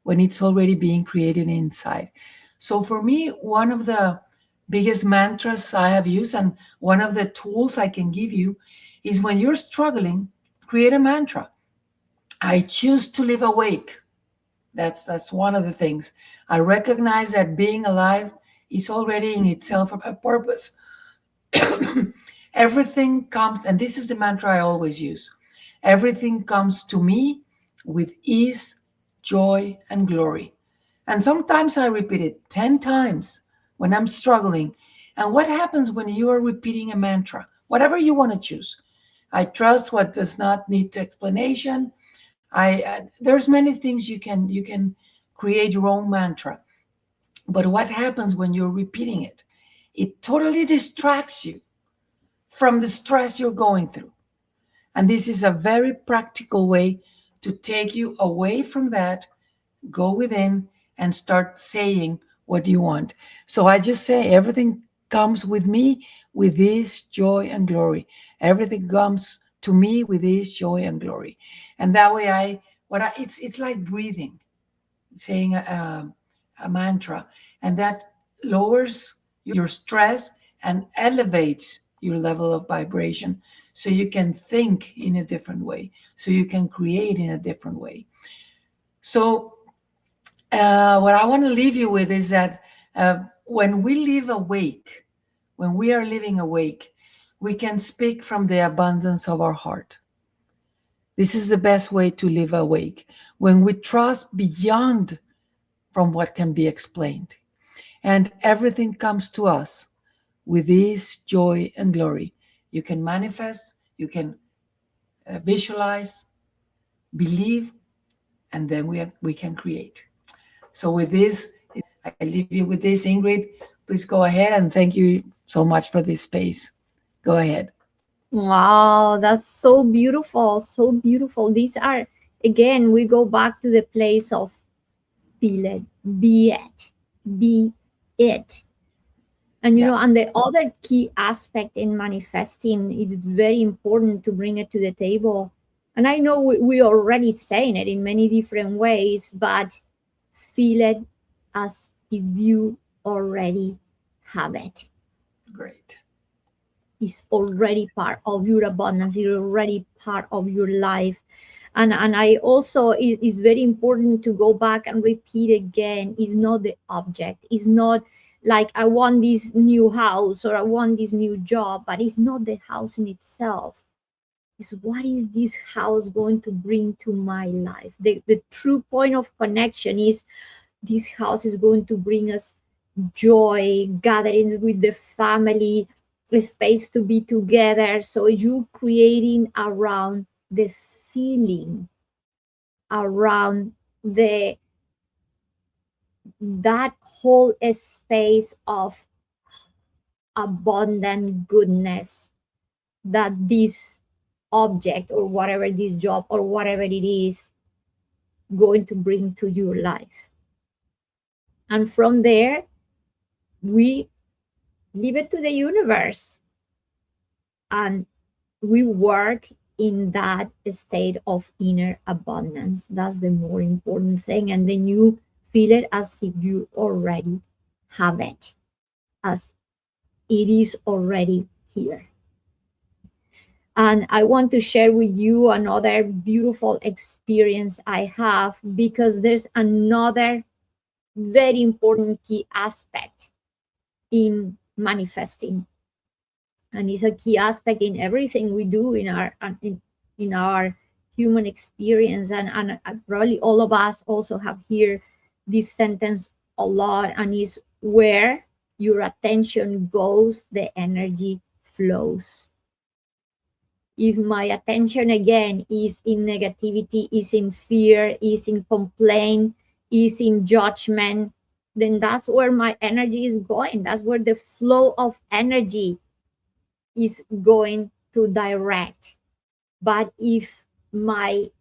when it's already being created inside. So for me, one of the biggest mantras I have used, and one of the tools I can give you, is when you're struggling, create a mantra. I choose to live awake. That's one of the things. I recognize that being alive is already in itself a purpose. Everything comes, and this is the mantra I always use. Everything comes to me with ease, joy, and glory. And sometimes I repeat it 10 times when I'm struggling. And what happens when you are repeating a mantra? Whatever you want to choose. I trust what does not need explanation. There's many things you can create your own mantra. But what happens when you're repeating it? It totally distracts you from the stress you're going through. And this is a very practical way to take you away from that, go within, and start saying what you want. So I just say, everything comes with me with this joy and glory. Everything comes to me with this joy and glory. And that way it's like breathing, saying a mantra, and that lowers your stress and elevates your level of vibration, so you can think in a different way, so you can create in a different way. So what I want to leave you with is that when we live awake, when we are living awake, we can speak from the abundance of our heart. This is the best way to live awake, when we trust beyond from what can be explained. And everything comes to us with this joy and glory. You can manifest, you can visualize, believe, and then we can create. So with this, I leave you with this. Ingrid, please go ahead, and thank you so much for this space. Go ahead. Wow, that's so beautiful, so beautiful. These are, again, we go back to the place of feel it, be it, be it. And you Yeah. know, and the other key aspect in manifesting is very important to bring it to the table. And I know we already saying it in many different ways, but feel it as if you already have it. Great. Is already part of your abundance, is already part of your life. And I also, is very important to go back and repeat again, is not the object, is not like I want this new house or I want this new job, but it's not the house in itself. Is what is this house going to bring to my life? The true point of connection is this house is going to bring us joy, gatherings with the family, a space to be together. So you creating around the feeling, around that whole space of abundant goodness that this object or whatever, this job or whatever it is, going to bring to your life. And from there, we leave it to the universe and we work in that state of inner abundance. That's the more important thing. And then you feel it as if you already have it, as it is already here. And I want to share with you another beautiful experience I have, because there's another very important key aspect in manifesting, and it's a key aspect in everything we do in our human experience. And probably all of us also have here this sentence a lot, and is where your attention goes, the energy flows. If my attention again is in negativity, is in fear, is in complaint, is in judgment, then that's where my energy is going. That's where the flow of energy is going to direct. But if my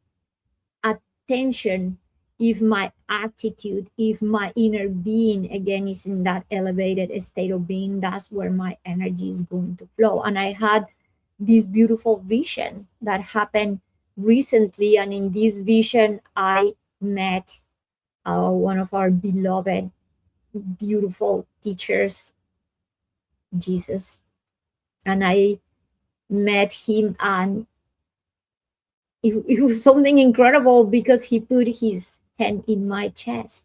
attention, if my attitude, if my inner being again is in that elevated state of being, that's where my energy is going to flow. And I had this beautiful vision that happened recently, and in this vision I met one of our beloved beautiful teachers, Jesus. And I met him, and it was something incredible because he put his hand in my chest.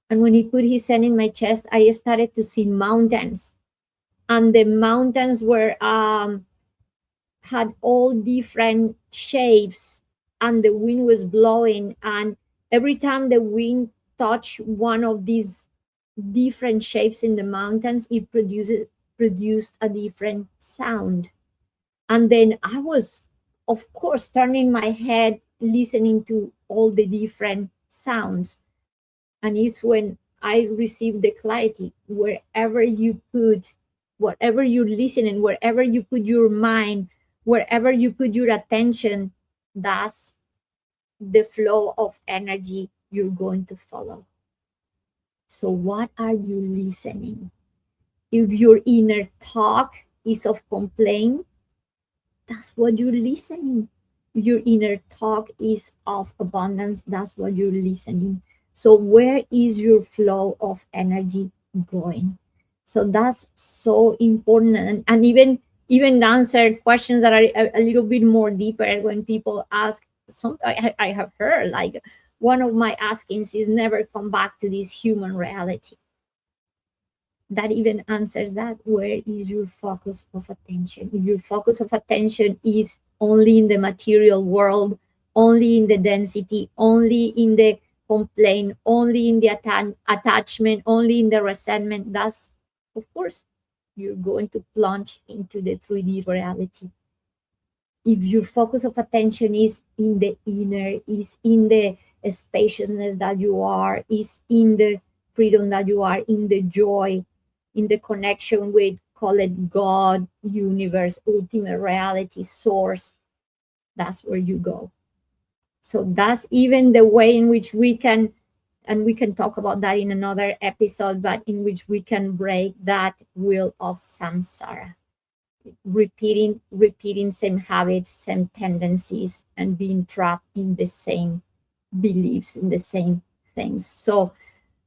And when he put his hand in my chest, I started to see mountains. And the mountains were had all different shapes, and the wind was blowing. And every time the wind touched one of these different shapes in the mountains, it produced a different sound. And then I was, of course, turning my head, listening to all the different sounds. And it's when I received the clarity: wherever you put, whatever you listen, and wherever you put your mind, wherever you put your attention, that's the flow of energy you're going to follow. So what are you listening? If your inner talk is of complaint, that's what you're listening. Your inner talk is of abundance, that's what you're listening. So where is your flow of energy going? So that's so important. And even answer questions that are a little bit more deeper when people ask. Some I have heard, like, one of my askings is never come back to this human reality. That even answers that. Where is your focus of attention? If your focus of attention is only in the material world, only in the density, only in the complaint, only in the attachment, only in the resentment, that's, of course, you're going to plunge into the 3D reality. If your focus of attention is in the inner, is in the spaciousness that you are, is in the freedom that you are, in the joy, in the connection with, call it God, universe, ultimate reality, source, that's where you go. So that's even the way in which we can, and we can talk about that in another episode, but in which we can break that wheel of samsara, repeating same habits, same tendencies, and being trapped in the same beliefs, in the same things. So,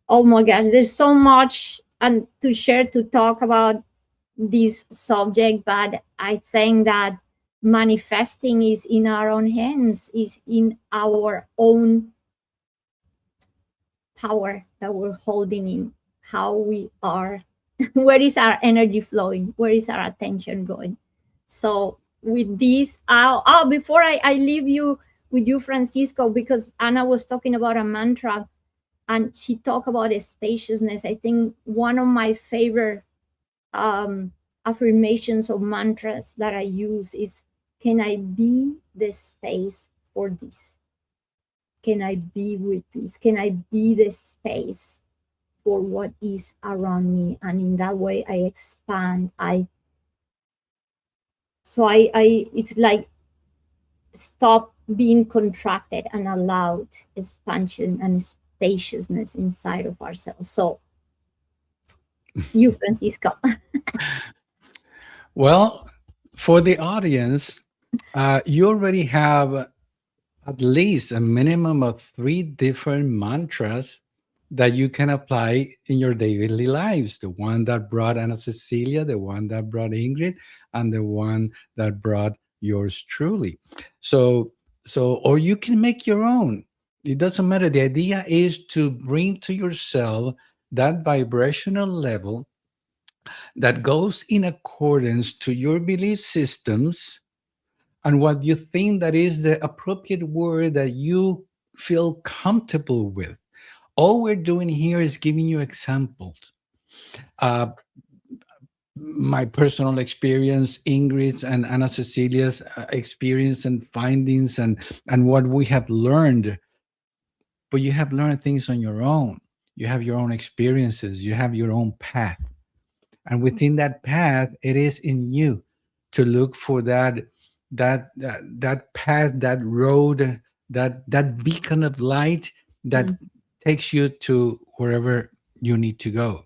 oh my gosh, there's so much and to share, to talk about this subject, but I think that manifesting is in our own hands, is in our own power that we're holding in how we are. Where is our energy flowing? Where is our attention going? So with this, before I leave you with you, Francisco, because Anna was talking about a mantra and she talked about a spaciousness. I think one of my favorite affirmations or mantras that I use is, can I be the space for this? Can I be with this? Can I be the space for what is around me? And in that way I expand. It's like stop being contracted and allowed expansion and spaciousness inside of ourselves. So you, Francisco. Well, for the audience, you already have at least a minimum of 3 different mantras that you can apply in your daily lives. The one that brought Anna Cecilia, the one that brought Ingrid, and the one that brought yours truly. Or you can make your own. It doesn't matter. The idea is to bring to yourself that vibrational level that goes in accordance to your belief systems and what you think that is the appropriate word that you feel comfortable with. All we're doing here is giving you examples. Uh, my personal experience, Ingrid's and Anna Cecilia's experience and findings, and what we have learned. But you have learned things on your own. You have your own experiences. You have your own path, and within that path, it is in you to look for that path, that road, that beacon of light that Mm. takes you to wherever you need to go.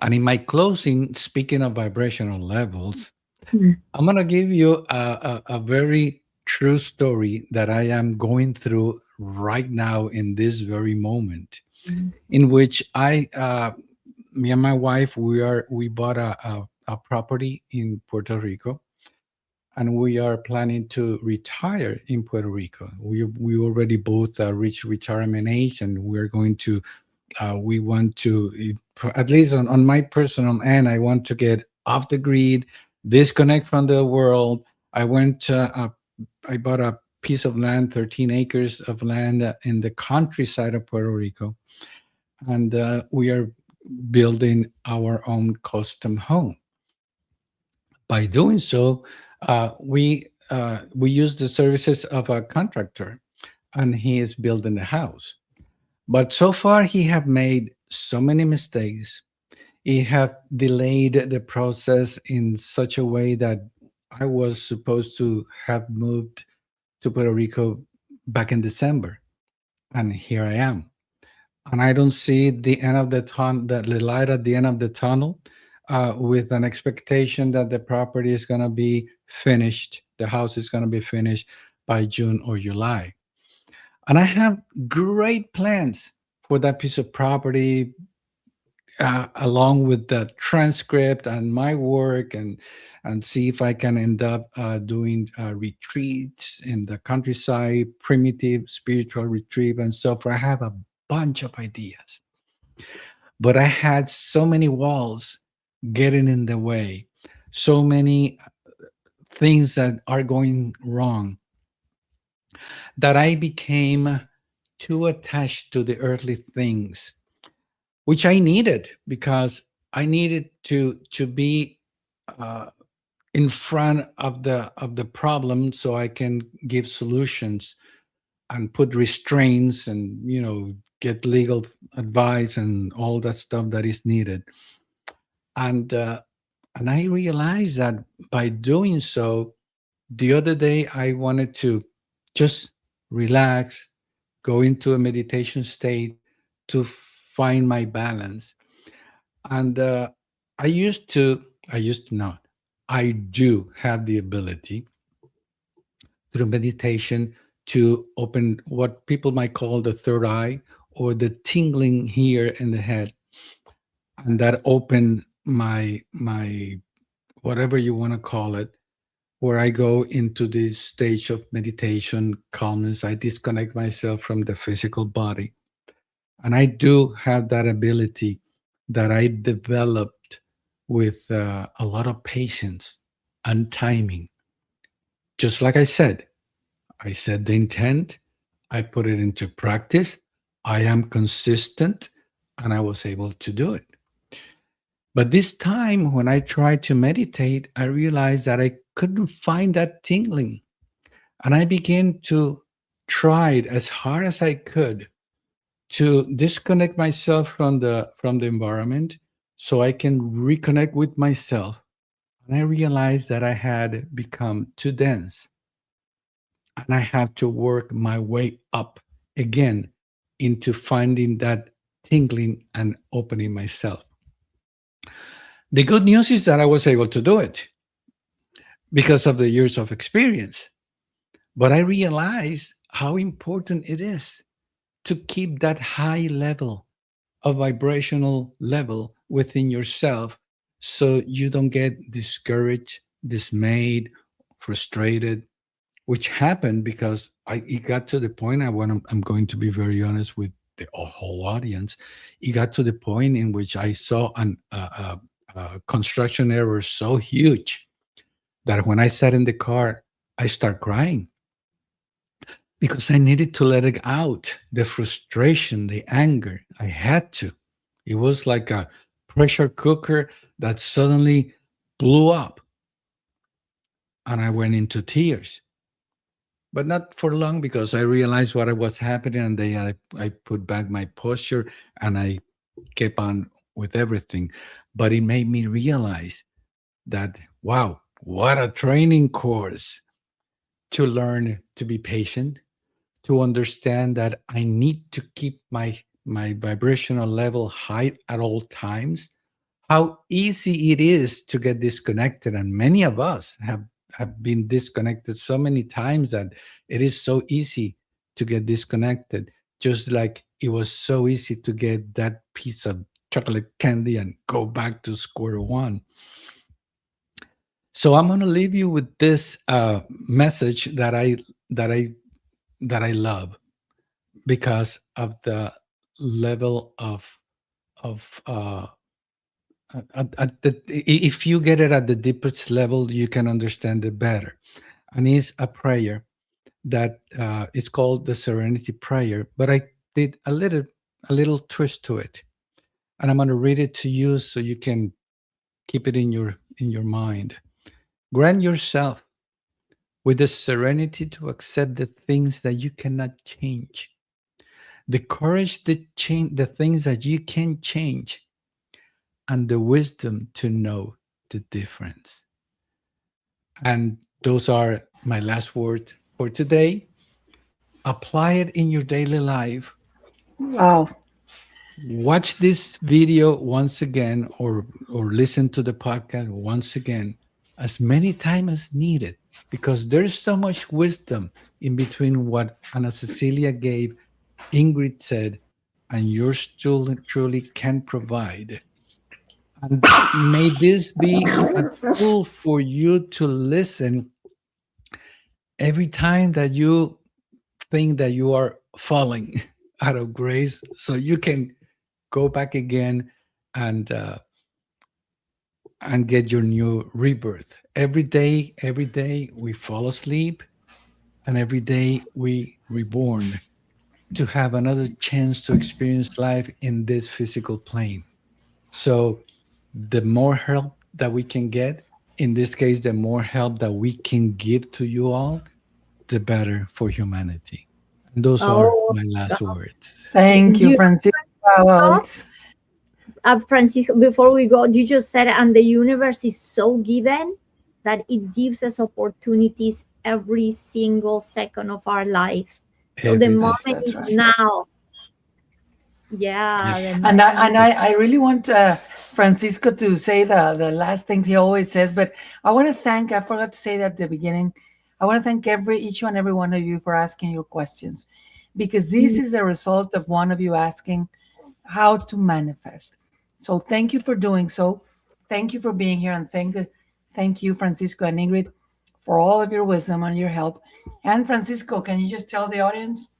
And in my closing, speaking of vibrational levels, Mm. I'm going to give you a very true story that I am going through right now in this very moment, Mm. in which me and my wife, we bought a property in Puerto Rico, and we are planning to retire in Puerto Rico. We already both reached retirement age, and we're going to we want to, at least on my personal end, I want to get off the grid, disconnect from the world. I went, I bought a piece of land, 13 acres of land in the countryside of Puerto Rico, and we are building our own custom home. By doing so, we use the services of a contractor, and he is building the house. But so far, he have made so many mistakes. He have delayed the process in such a way that I was supposed to have moved to Puerto Rico back in December, and here I am. And I don't see the end of the tunnel, the light at the end of the tunnel, with an expectation that the property is going to be finished, the house is going to be finished by June or July. And I have great plans for that piece of property, along with the transcript and my work, and see if I can end up doing retreats in the countryside, primitive spiritual retreat and so forth. I have a bunch of ideas, but I had so many walls getting in the way, so many things that are going wrong, that I became too attached to the earthly things, which I needed, because I needed to be uh, in front of the problem so I can give solutions and put restraints, and get legal advice and all that stuff that is needed. And uh, and I realized that by doing so, the other day I wanted to just relax, go into a meditation state to find my balance. And I used to not, I do have the ability through meditation to open what people might call the third eye, or the tingling here in the head, and that open my whatever you want to call it, where I go into this stage of meditation, calmness. I disconnect myself from the physical body. And I do have that ability that I developed with a lot of patience and timing. Just like I set the intent, I put it into practice, I am consistent, and I was able to do it. But this time, when I tried to meditate, I realized that I couldn't find that tingling. And I began to try it as hard as I could to disconnect myself from the environment so I can reconnect with myself. And I realized that I had become too dense, and I have to work my way up again into finding that tingling and opening myself. The good news is that I was able to do it because of the years of experience. But I realized how important it is to keep that high level of vibrational level within yourself, so you don't get discouraged, dismayed, frustrated, which happened because it got to the point. I'm going to be very honest with the whole audience. It got to the point in which I saw a construction error so huge that when I sat in the car, I start crying. because I needed to let it out. The frustration, the anger. I had to. It was like a pressure cooker that suddenly blew up, and I went into tears. But not for long, because I realized what was happening, and then I put back my posture and I kept on with everything. But it made me realize that, wow, what a training course to learn to be patient, to understand that I need to keep my vibrational level high at all times. How easy it is to get disconnected, and many of us have been disconnected so many times that it is so easy to get disconnected, just like it was so easy to get that piece of chocolate candy and go back to square one. So I'm going to leave you with this message that I that I love, because of the level of if you get it at the deepest level, you can understand it better. And it's a prayer that it's called the Serenity Prayer, but I did a little twist to it, and I'm going to read it to you so you can keep it in your mind. Grant yourself with the serenity to accept the things that you cannot change, the courage to change the things that you can change, and the wisdom to know the difference. And those are my last words for today. Apply it in your daily life. Wow. Watch this video once again, or listen to the podcast once again, as many times as needed, because there's so much wisdom in between what Anna Cecilia gave, Ingrid said, and yours truly can provide. And may this be a tool for you to listen every time that you think that you are falling out of grace, so you can go back again and get your new rebirth. Every day we fall asleep, and every day we reborn to have another chance to experience life in this physical plane. So the more help that we can get, in this case, the more help that we can give to you all, the better for humanity. And those are Oh, my God. last words. Thank you, You Francisco. Wow, know, it's Francisco, before we go, you just said, and the universe is so given that it gives us opportunities every single second of our life. So the Every day. moment that's is right. now. Yeah, Yes. the And moment is. I really want Francisco to say the last things he always says, but I want to thank. I forgot to say that at the beginning. I want to thank each and every one of you for asking your questions, because this Mm. is a result of one of you asking how to manifest. So thank you for doing so. Thank you for being here, and thank you, Francisco and Ingrid, for all of your wisdom and your help. And Francisco, can you just tell the audience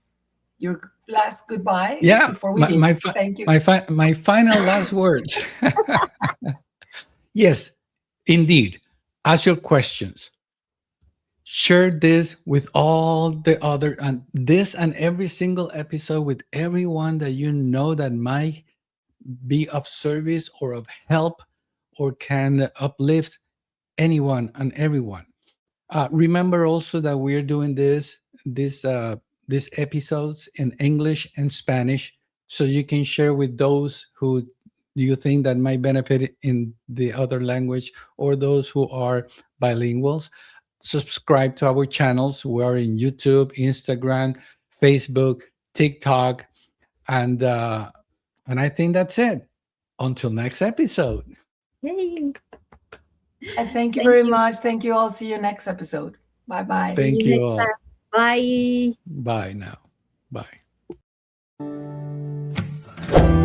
your last goodbye Yeah, before we my leave? my Thank you. my final last words. Yes, indeed. Ask your questions. Share this with all the other, and this and every single episode with everyone that you know that might be of service or of help, or can uplift anyone and everyone. Remember also that we're doing these episodes in English and Spanish, so you can share with those who you think that might benefit in the other language, or those who are bilinguals. Subscribe to our channels. We are in YouTube, Instagram, Facebook, TikTok, and I think that's it. Until next episode. Yay. And thank you Thank very you. much. Thank you all. See you next episode. Bye bye. See you Thank you next all. time. Bye. Bye now. Bye.